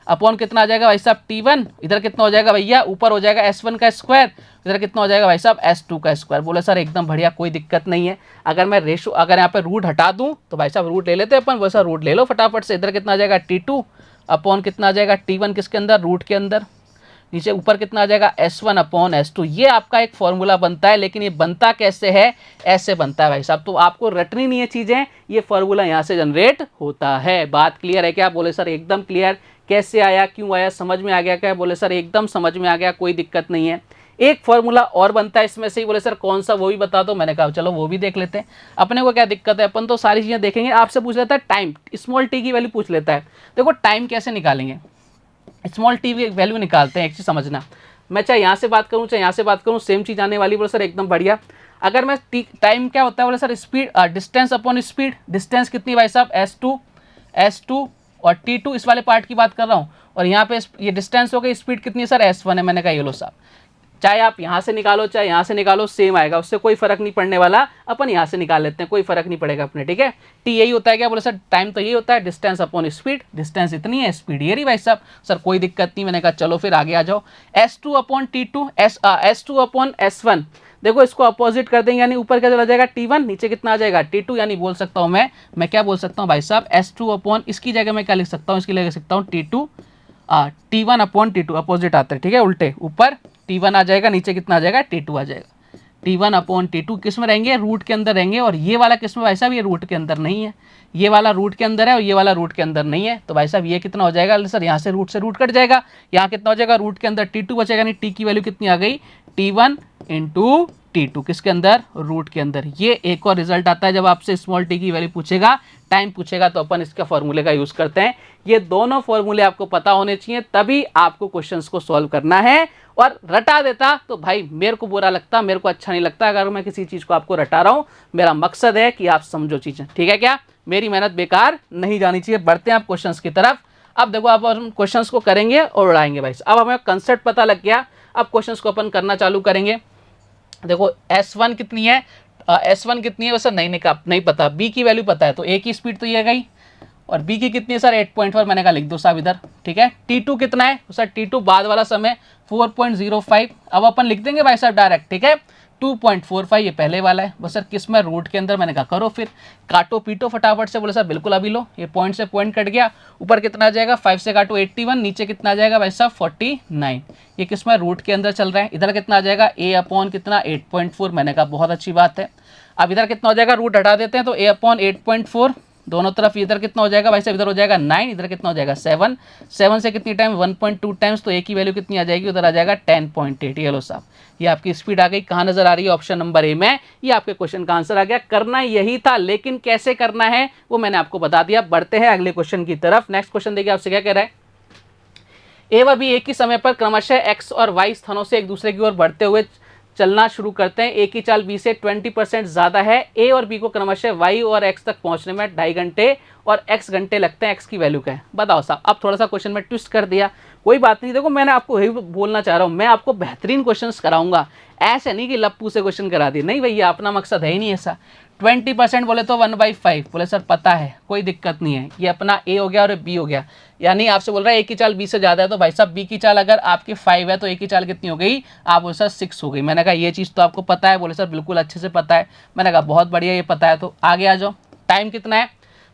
अपॉन कितना आ जाएगा भाई साहब T1, इधर कितना हो जाएगा भैया, ऊपर हो जाएगा S1 का स्क्वायर, इधर कितना हो जाएगा भाई साहब S2 का स्क्वायर। बोले सर एकदम बढ़िया, कोई दिक्कत नहीं है। अगर मैं रेशो, अगर यहाँ पे रूट हटा दूं तो भाई साहब रूट ले लेते हैं अपन, वैसा रूट ले लो फटाफट से। इधर कितना आ जाएगा T2 अपॉन कितना आ जाएगा T1 किसके अंदर, रूट के अंदर। नीचे ऊपर कितना आ जाएगा S1 अपॉन S2। ये आपका एक फॉर्मूला बनता है, लेकिन ये बनता कैसे है, ऐसे बनता है भाई साहब। तो आपको रटनी नहीं है चीज़ें, ये फॉर्मूला यहाँ से जनरेट होता है। बात क्लियर है क्या? बोले सर एकदम क्लियर। कैसे आया, क्यों आया, समझ में आ गया क्या? बोले सर एकदम समझ में आ गया, कोई दिक्कत नहीं है। एक फॉर्मूला और बनता है इसमें से ही। बोले सर कौन सा, वो भी बता दो। मैंने कहा चलो वो भी देख लेते हैं, अपने को क्या दिक्कत है, अपन तो सारी चीज़ें देखेंगे। आपसे पूछ लेता है टाइम, स्मॉल टी की वैल्यू पूछ लेता है। देखो टाइम कैसे निकालेंगे, स्मॉल टी की वैल्यू निकालते हैं। एक चीज़ समझना, मैं चाहे यहाँ से बात करूँ चाहे यहाँ से बात करूँ, सेम चीज़ आने वाली। बोले सर एकदम बढ़िया। अगर मैं टाइम क्या होता है, बोले sir speed, distance upon speed. Distance कितनी भाई साहब, S2 और T2, इस वाले पार्ट की बात कर रहा हूँ। और यहाँ पे ये डिस्टेंस हो गई, स्पीड कितनी है सर, S1 है। मैंने कहा ये लो साहब, चाहे आप यहाँ से निकालो चाहे यहाँ से निकालो, सेम आएगा, उससे कोई फर्क नहीं पड़ने वाला। अपन यहाँ से निकाल लेते हैं, कोई फर्क नहीं पड़ेगा अपने, ठीक है। टी यही होता है क्या, बोले सर टाइम तो यही होता है, डिस्टेंस अपॉन स्पीड। डिस्टेंस इतनी है, स्पीड ये रही भाई साहब। सर कोई दिक्कत नहीं। मैंने कहा चलो फिर आगे आ जाओ। S2 upon T2, S2 upon S1। देखो इसको अपोजिट कर देंगे, यानी ऊपर क्या चला जाएगा T1, नीचे कितना आ जाएगा T2। यानी बोल सकता हूँ मैं क्या बोल सकता हूँ भाई साहब, S2 अपॉन, इसकी जगह मैं क्या लिख सकता हूँ, इसकी लिख सकता हूँ T1 अपॉन T2। अपोजिट आते हैं, ठीक है, उल्टे। ऊपर T1 आ जाएगा, नीचे कितना आ जाएगा T2 आ जाएगा। T1 अपॉन T2 किस में रहेंगे, रूट के अंदर रहेंगे। और ये वाला किस में भाई साहब, ये रूट के अंदर नहीं है। ये वाला रूट के अंदर है और ये वाला रूट के अंदर नहीं है। तो भाई साहब ये कितना हो जाएगा सर, यहाँ से रूट कट जाएगा। यहाँ कितना हो जाएगा, रूट के अंदर T2 बचेगा। नहीं, टी की वैल्यू कितनी आ गई, T1 इंटू T2 किसके अंदर, रूट के अंदर। ये एक और रिजल्ट आता है जब आपसे स्मॉल टी की वैल्यू पूछेगा, टाइम पूछेगा, तो अपन इसका फॉर्मूले का यूज करते हैं। ये दोनों फॉर्मूले आपको पता होने चाहिए, तभी आपको क्वेश्चंस को सॉल्व करना है। और रटा देता तो भाई मेरे को बुरा लगता, मेरे को अच्छा नहीं लगता अगर मैं किसी चीज को आपको रटा रहा हूं। मेरा मकसद है कि आप समझो चीजें, ठीक है क्या, मेरी मेहनत बेकार नहीं जानी चाहिए। बढ़ते हैं आप क्वेश्चंस की तरफ। अब देखो आप हम क्वेश्चंस को करेंगे और उड़ाएंगे भाई। अब हमें कंसेप्ट पता लग गया, अब क्वेश्चंस को अपन करना चालू करेंगे। देखो S1 कितनी है, S1 कितनी है वैसे नहीं पता। B की वैल्यू पता है, तो A की स्पीड तो ये गई। और B की कितनी है सर, 8.4। मैंने कहा लिख दो साहब इधर, ठीक है। T2 कितना है सर, T2 बाद वाला समय 4.05। अब अपन लिख देंगे भाई साहब डायरेक्ट, ठीक है। 2.45 ये पहले वाला है। बस सर किस में, रूट के अंदर। मैंने कहा करो फिर, काटो पीटो फटाफट से। बोले सर बिल्कुल अभी लो, ये पॉइंट से पॉइंट कट गया। ऊपर कितना आ जाएगा, 5 से काटो 81, नीचे कितना आ जाएगा भाई साहब 49। ये किस में, रूट के अंदर चल रहा है। इधर कितना आ जाएगा, A अपॉन कितना 8.4। मैंने कहा बहुत अच्छी बात है। अब इधर कितना हो जाएगा, रूट हटा देते हैं तो A अपॉन 8.4 दोनों तरफ। इधर कितना हो जाएगा भाई साहब, इधर हो जाएगा 9, इधर कितना हो जाएगा 7। 7 से कितनी टाइम, 1.2 टाइम्स। तो A की वैल्यू कितनी आ जाएगी, उधर आ जाएगा 10.8। ये लो साहब, ये आपकी स्पीड आ गई। कहाँ नजर आ रही है, ऑप्शन नंबर ए में। ये आपके क्वेश्चन का आंसर आ गया। करना यही था, लेकिन कैसे करना है वो मैंने आपको बता दिया। बढ़ते हैं अगले क्वेश्चन की तरफ। नेक्स्ट क्वेश्चन देखिए आपसे क्या कह रहा है। ए व बी एक ही समय पर क्रमशः एक्स और वाई स्थानों से एक दूसरे की ओर बढ़ते हुए चलना शुरू करते हैं। ए की चाल बी से 20% ज़्यादा है। ए और बी को क्रमशः वाई और एक्स तक पहुंचने में 2.5 घंटे और एक्स घंटे लगते हैं। एक्स की वैल्यू क्या है बताओ साहब। अब थोड़ा सा क्वेश्चन में ट्विस्ट कर दिया, कोई बात नहीं। देखो मैंने आपको वही बोलना चाह रहा हूँ, मैं आपको बेहतरीन क्वेश्चंस कराऊंगा। ऐसे नहीं कि लप्पू से क्वेश्चन करा दिए, नहीं भैया, अपना मकसद है ही नहीं ऐसा। 20% बोले तो 1/5। बोले सर पता है, कोई दिक्कत नहीं है। ये अपना ए हो गया और बी हो गया। यानी आपसे बोल रहा है ए की चाल बी से ज़्यादा है, तो भाई साहब बी की चाल अगर आपकी 5 है तो ए की चाल कितनी हो गई, आप बोले सर 6 हो गई। मैंने कहा ये चीज़ तो आपको पता है। बोले सर बिल्कुल अच्छे से पता है। मैंने कहा बहुत बढ़िया, ये पता है तो आगे आ जाओ। टाइम कितना है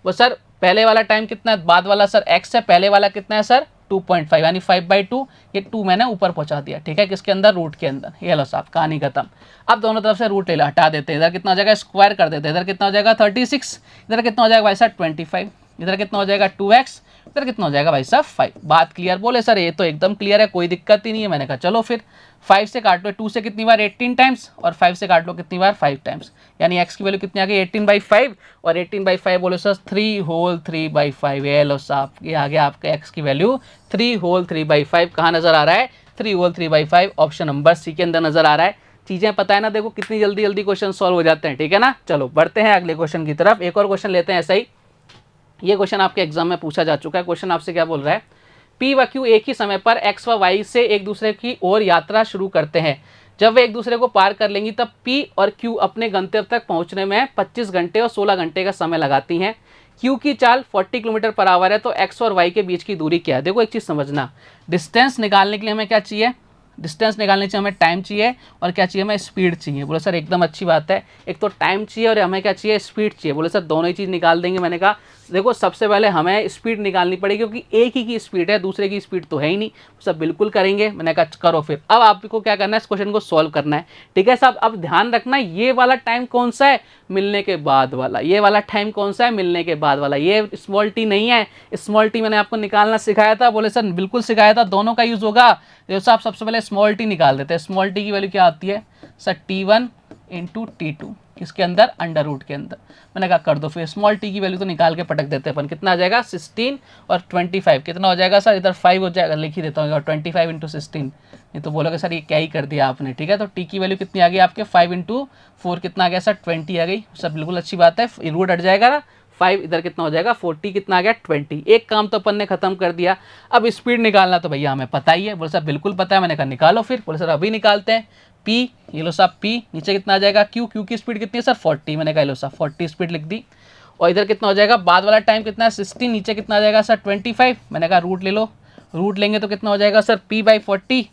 वो सर, पहले वाला टाइम कितना है, बाद वाला सर एक्स है, पहले वाला कितना है सर 2.5, यानी 5/2। ये 2 मैंने ऊपर पहुंचा दिया, ठीक है, किसके अंदर, रूट के अंदर। ये लो साहब, कहानी खत्म। अब दोनों तरफ से रूट ले लो, हटा देते हैं। इधर कितना हो जाएगा, स्क्वायर कर देते हैं। इधर कितना हो जाएगा 36, इधर कितना हो जाएगा भाई साहब 25, इधर कितना हो जाएगा 2x, इधर कितना हो जाएगा भाई साहब 5। बात क्लियर। बोले सर ये तो एकदम क्लियर है, कोई दिक्कत ही नहीं है। मैंने कहा चलो फिर 5 से काट लो, 2 से कितनी बार 18 टाइम्स, और 5 से काट लो कितनी बार 5 टाइम्स। यानी x की वैल्यू कितनी आ गई 18/5, और 18/5 बोले सर 3 होल 3/5। ये लो साहब, ये आ गया आपका x की वैल्यू 3 होल 3/5। कहाँ नजर आ रहा है, 3 होल 3/5। ऑप्शन नंबर सी के अंदर नजर आ रहा है। चीजें पता है ना, देखो कितनी जल्दी जल्दी क्वेश्चन सॉल्व हो जाते हैं, ठीक है ना। चलो बढ़ते हैं अगले क्वेश्चन की तरफ। एक और क्वेश्चन लेते हैं ऐसा ही। ये क्वेश्चन आपके एग्जाम में पूछा जा चुका है। क्वेश्चन आपसे क्या बोल रहा है, पी व क्यू एक ही समय पर एक्स व वाई से एक दूसरे की ओर यात्रा शुरू करते हैं। जब वे एक दूसरे को पार कर लेंगी तब पी और क्यू अपने गंतव्य तक पहुंचने में 25 घंटे और 16 घंटे का समय लगाती हैं। क्यू की चाल 40 किलोमीटर पर आवर है, तो एक्स और वाई के बीच की दूरी क्या है। देखो एक चीज़ समझना, डिस्टेंस निकालने के लिए हमें क्या चाहिए, डिस्टेंस निकालने चाहिए हमें टाइम चाहिए, और क्या चाहिए हमें स्पीड चाहिए। बोले सर एकदम अच्छी बात है, एक तो टाइम चाहिए और हमें क्या चाहिए, स्पीड चाहिए। बोले सर दोनों ही चीज़ निकाल देंगे। मैंने कहा देखो सबसे पहले हमें स्पीड निकालनी पड़ेगी, क्योंकि एक ही की स्पीड है, दूसरे की स्पीड तो है ही नहीं। सब बिल्कुल करेंगे। मैंने कहा करो फिर। अब आपको क्या करना है, इस क्वेश्चन को सॉल्व करना है। ठीक है साहब, अब ध्यान रखना ये वाला टाइम कौन सा है, मिलने के बाद वाला। ये वाला टाइम कौन सा है, मिलने के बाद वाला। ये स्मॉल टी नहीं है, स्मॉल टी मैंने आपको निकालना सिखाया था। बोले सर बिल्कुल सिखाया था, दोनों का यूज होगा। जो साहब सबसे पहले स्मॉल टी निकाल देते हैं। स्मॉल टी की वैल्यू क्या आती है सर, T1 इंटू T2 किसके अंदर, अंडर रूट के अंदर। मैंने कहा कर दो फिर, स्मॉल टी की वैल्यू तो निकाल के पटक देते हैं अपन। कितना आ जाएगा 16 और 25 कितना हो जाएगा सर, इधर 5 हो जाएगा, लिख ही देता हूँ। और 25 इंटू 16, नहीं तो बोलोगे सर ये क्या ही कर दिया आपने। ठीक है, तो टी की वैल्यू कितनी आ गई आपके 5 इंटू 4 कितना आ गया सर 20 आ गई। सब बिल्कुल अच्छी बात है, रूट हट जाएगा ना, 5 इधर कितना हो जाएगा 40 कितना आ गया 20। एक काम तो अपन ने खत्म कर दिया। अब स्पीड निकालना तो भैया हमें पता ही है। बोले सर बिल्कुल पता है। मैंने कहा निकालो फिर। बोले सर अभी निकालते हैं। पी, ये लो साहब पी, नीचे कितना आ जाएगा क्यू, क्यू की स्पीड कितनी है सर 40। मैंने कहा लो साहब 40 स्पीड लिख दी। और इधर कितना हो जाएगा, बाद वाला टाइम कितना है 16, नीचे कितना आ जाएगा सर 25। मैंने कहा रूट ले लो, रूट लेंगे तो कितना हो जाएगा सर P/40।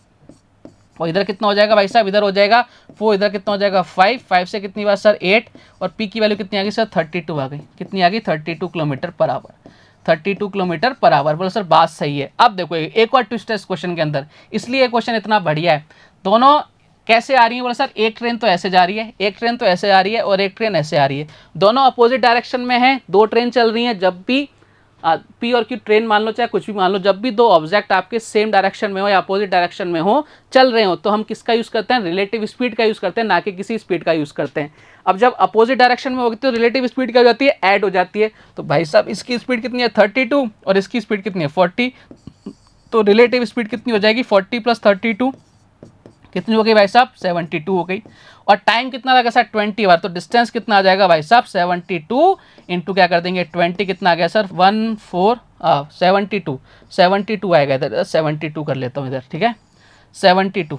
और इधर कितना हो जाएगा भाई साहब, इधर हो जाएगा 4, इधर कितना हो जाएगा 5 से कितनी बार सर 8, और पी की वैल्यू कितनी आ गई सर 32 आ गई। कितनी आ गई 32 kilometre per hour, 32 kilometre per hour. बोलो सर बात सही है। अब देखो एक और ट्विस्ट है इस क्वेश्चन के अंदर, इसलिए क्वेश्चन इतना बढ़िया है। दोनों कैसे आ रही है, बोला सर एक ट्रेन तो ऐसे जा रही है, एक ट्रेन तो ऐसे आ रही है, और एक ट्रेन ऐसे आ रही है। दोनों अपोजिट डायरेक्शन में है, दो ट्रेन चल रही हैं। जब भी पी और क्यू ट्रेन मान लो चाहे कुछ भी मान लो, जब भी दो ऑब्जेक्ट आपके सेम डायरेक्शन में हो या अपोजिट डायरेक्शन में हो, चल रहे हो, तो हम किसका यूज़ करते हैं, रिलेटिव स्पीड का यूज़ करते हैं, ना कि किसी स्पीड का यूज़ करते हैं। अब जब अपोजिट डायरेक्शन में होगी तो रिलेटिव स्पीड क्या हो जाती है, ऐड हो जाती है। तो भाई साहब इसकी स्पीड कितनी है 32 और इसकी स्पीड कितनी है 40, तो रिलेटिव स्पीड कितनी हो जाएगी 40 + 32 कितनी हो गई भाई साहब 72 हो गई। और टाइम कितना लगा सर 20 बार, तो डिस्टेंस कितना आ जाएगा भाई साहब 72 इंटू क्या कर देंगे 20 कितना आ गया सर 72 आएगा। इधर 72 कर लेता हूँ इधर, ठीक है 72,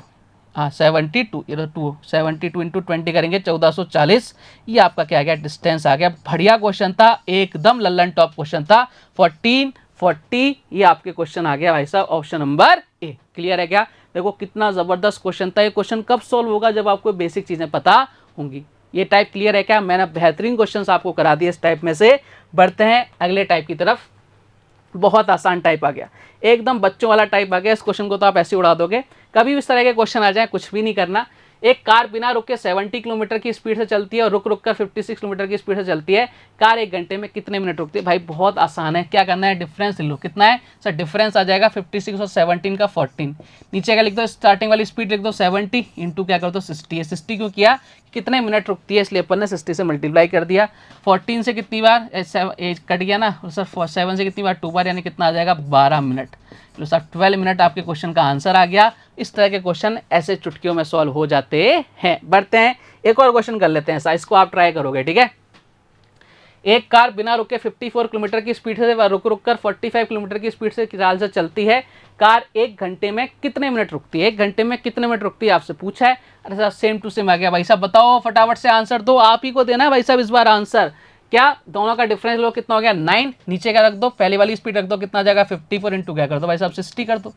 हाँ 72 इधर 2 72 इंटू 20 करेंगे 1440। ये आपका क्या आ गया, डिस्टेंस आ गया। बढ़िया क्वेश्चन था, एकदम लल्लन टॉप क्वेश्चन था। 1440 ये आपके क्वेश्चन आ गया भाई साहब, ऑप्शन नंबर ए। क्लियर है क्या, देखो कितना जबरदस्त क्वेश्चन था। ये क्वेश्चन कब सॉल्व होगा, जब आपको बेसिक चीजें पता होंगी। ये टाइप क्लियर है क्या, मैंने बेहतरीन क्वेश्चंस आपको करा दिए इस टाइप में से। बढ़ते हैं अगले टाइप की तरफ। बहुत आसान टाइप आ गया, एकदम बच्चों वाला टाइप आ गया। इस क्वेश्चन को तो आप ऐसे उड़ा दोगे। कभी भी इस तरह के क्वेश्चन आ जाए कुछ भी नहीं करना। एक कार बिना रुके 70 किलोमीटर की स्पीड से चलती है और रुक रुक कर 56 किलोमीटर की स्पीड से चलती है। कार 1 घंटे में कितने मिनट रुकती है। भाई बहुत आसान है, क्या करना है डिफरेंस ले लो। कितना है सर, डिफरेंस आ जाएगा 56 और 17 का 14। नीचे क्या लिख दो, स्टार्टिंग वाली स्पीड लिख दो 70 इंटू क्या कर दो 60 है। 60 क्यों किया, कितने मिनट रुकती है, इसलिए अपन ने 60 से मल्टीप्लाई कर दिया। 14 से कितनी बार कट गया ना सर, 7 से कितनी बार 2 बार, यानी कितना आ जाएगा 12 मिनट। तो सर 12 मिनट आपके क्वेश्चन का आंसर आ गया। इस तरह के क्वेश्चन ऐसे चुटकियों में सॉल्व हो जाते हैं। बढ़ते हैं एक और क्वेश्चन कर लेते हैं, साइज को आप ट्राई करोगे, ठीक है। एक कार बिना रुके 54 किलोमीटर की स्पीड से व रुक रुक कर 45 किलोमीटर की स्पीड से चाल से चलती है। कार 1 घंटे में कितने मिनट रुकती है, 1 घंटे में कितने मिनट रुकती है आपसे पूछा है। अरे साहब सेम टू सेम आ गया। भाई साहब बताओ फटाफट से आंसर दो, आप ही को देना है भाई साहब इस बार आंसर। क्या दोनों का डिफरेंस लो, कितना हो गया 9, नीचे का रख दो, पहले वाली स्पीड रख दो, कितना आ जाएगा 54 इंटू क्या कर दो भाई साहब 60 कर दो।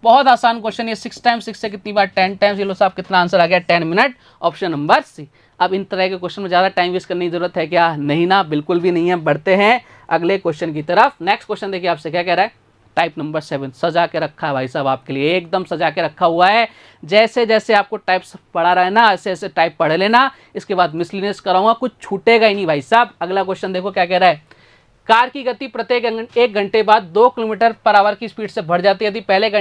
बहुत आसान क्वेश्चन ये, 6 टाइम्स 6 से कितनी बार 10 टाइम्स। ये लो साहब कितना आंसर आ गया 10 मिनट, ऑप्शन नंबर सी। अब इन तरह के क्वेश्चन में ज़्यादा टाइम वेस्ट करने की जरूरत है क्या, नहीं ना, बिल्कुल भी नहीं है। बढ़ते हैं अगले क्वेश्चन की तरफ। नेक्स्ट क्वेश्चन देखिए आपसे क्या कह रहा है, टाइप नंबर 7 सजा के रखा है भाई साहब आपके लिए, एकदम सजा के रखा हुआ है। जैसे जैसे आपको टाइप्स पढ़ा रहा है ना, ऐसे ऐसे टाइप पढ़ लेना। इसके बाद मिसलिनियस कराऊंगा, कुछ छूटेगा ही नहीं भाई साहब। अगला क्वेश्चन देखो क्या कह रहा है, कार की गति प्रत्येक 1 घंटे बाद 2 किलोमीटर पर आवर की स्पीड से बढ़ जाती है। यदि पहले 1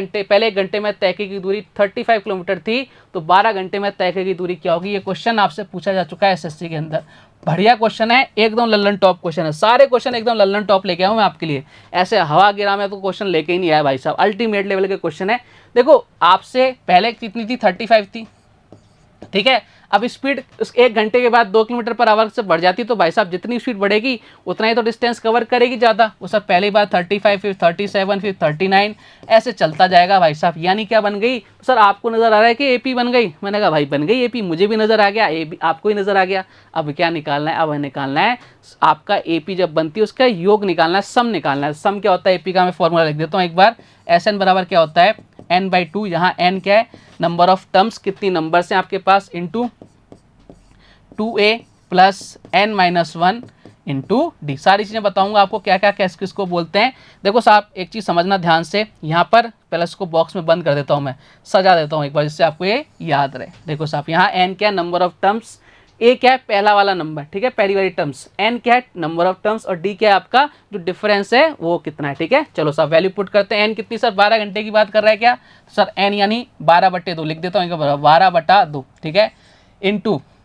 घंटे में तय की दूरी 35 किलोमीटर थी, तो 12 घंटे में तय की दूरी क्या होगी। ये क्वेश्चन आपसे पूछा जा चुका है एसएससी के अंदर। बढ़िया क्वेश्चन है, एकदम लल्लन टॉप क्वेश्चन है। सारे क्वेश्चन एकदम लल्लन टॉप लेके आऊँ मैं आपके लिए, ऐसे हवा गिरा में तो क्वेश्चन लेके ही नहीं आया भाई साहब। अल्टीमेट लेवल के क्वेश्चन है। देखो आपसे पहले कितनी थी 35 थी, ठीक है। अब स्पीड 1 घंटे के बाद 2 किलोमीटर पर आवर से बढ़ जाती है, तो भाई साहब जितनी स्पीड बढ़ेगी उतना ही तो डिस्टेंस कवर करेगी ज़्यादा। वो सर पहली बार 35, फिर 37, फिर 39, ऐसे चलता जाएगा भाई साहब। यानी क्या बन गई सर, आपको नज़र आ रहा है कि AP बन गई। मैंने कहा भाई बन गई AP, मुझे भी नज़र आ गया, AB आपको ही नज़र आ गया। अब क्या निकालना है, अब निकालना है आपका AP जब बनती है उसका योग निकालना है, सम निकालना है। सम क्या होता है AP का, मैं फॉर्मूला लिख देता हूँ एक बार। SN बराबर क्या होता है n/2, यहाँ n क्या है, नंबर ऑफ टर्म्स, कितनी नंबर्स हैं आपके पास, into 2a plus n-1 into D. सारी चीज़ें बताऊंगा आपको क्या क्या कैसे किसको बोलते हैं। देखो साहब एक चीज़ समझना ध्यान से, यहाँ पर पहले इसको बॉक्स में बंद कर देता हूँ, मैं सजा देता हूँ एक बार जिससे आपको ये याद रहे। देखो साहब यहाँ n क्या है, नंबर ऑफ टर्म्स, a क्या है पहला वाला नंबर, ठीक है, पहली वाली टर्म्स, n क्या है नंबर ऑफ टर्म्स, और d क्या है आपका जो डिफरेंस है वो कितना है, ठीक है। चलो साहब वैल्यू पुट करते हैं। n कितनी सर, 12 घंटे की बात कर रहा है क्या सर, n यानी 12/2 लिख देता हूँ, 12/2, ठीक है,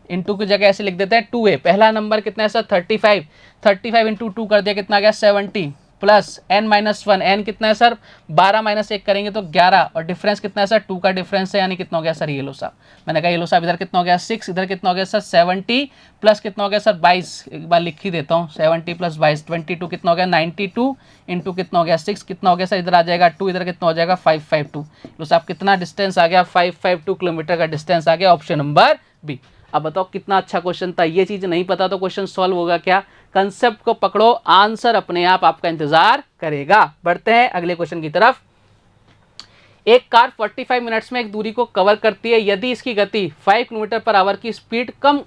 इंटू की जगह ऐसे लिख देते हैं 2a, पहला नंबर कितना है सर 35 इंटू 2 कर दिया कितना गया 70, प्लस n-1, n कितना है सर 12 माइनस 1 करेंगे तो 11, और डिफरेंस कितना है सर 2 का डिफरेंस है, यानी कितना हो गया सर, ये लो साहब, मैंने कहा ये लो साहब, इधर कितना हो गया 6, इधर कितना हो गया सर 70, प्लस कितना हो गया सर 22, एक बार लिख ही देता हूँ, 70 प्लस 22 22 कितना हो गया 92, इंटू कितना हो गया 6, कितना हो गया सर, इधर आ जाएगा 2, इधर कितना हो जाएगा 552। लो साहब कितना डिस्टेंस आ गया, 552 किलोमीटर का डिस्टेंस आ गया, ऑप्शन नंबर बी। अब बताओ कितना अच्छा क्वेश्चन था, ये चीज नहीं पता तो क्वेश्चन सॉल्व होगा क्या। कंसेप्ट को पकड़ो, आंसर अपने आप आपका इंतजार करेगा। बढ़ते हैं अगले क्वेश्चन की तरफ। एक कार 45 मिनट्स में एक दूरी को कवर करती है, यदि इसकी गति 5 किलोमीटर पर आवर की स्पीड कम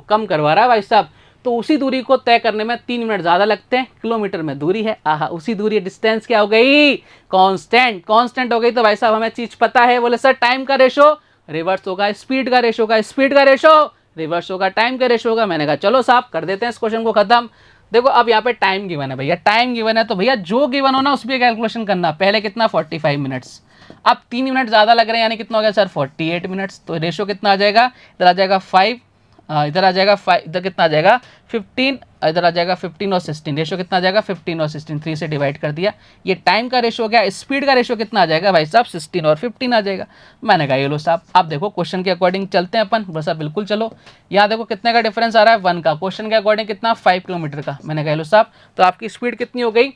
कम करवा रहा है भाई साहब, तो उसी दूरी को तय करने में 3 मिनट ज्यादा लगते हैं। किलोमीटर में दूरी है, आहा उसी दूरी, डिस्टेंस क्या हो गई, कांस्टेंट हो गई। तो भाई साहब हमें चीज पता है, बोले सर टाइम का रेशो रिवर्स होगा स्पीड का रेशो का, स्पीड का रेशो रिवर्स होगा टाइम का रेशो होगा। मैंने कहा चलो साहब कर देते हैं इस क्वेश्चन को खत्म। देखो अब यहाँ पे टाइम गिवन है भैया, टाइम गिवन है तो भैया जो गिवन हो ना उस पर कैलकुलेशन करना। पहले कितना 45 मिनट्स, अब 3 मिनट ज़्यादा लग रहे हैं, यानी कितना हो गया सर 48 मिनट्स। तो रेशो कितना आ जाएगा, इधर आ जाएगा 5, इधर आ जाएगा 5, इधर कितना आ जाएगा 15, इधर आ जाएगा 15 और 16, रेशो कितना आ जाएगा 15 और 16, 3 से डिवाइड कर दिया। ये टाइम का रेशो हो गया, स्पीड का रेशो कितना आ जाएगा भाई साहब 16 और 15 आ जाएगा। मैंने कहा ये लो साहब, आप देखो क्वेश्चन के अकॉर्डिंग चलते हैं अपन, बस बिल्कुल चलो। यहाँ देखो कितने का डिफरेंस आ रहा है 1 का, क्वेश्चन के अकॉर्डिंग कितना 5 किलोमीटर का। मैंने कहा लो साहब, तो आपकी स्पीड कितनी हो गई,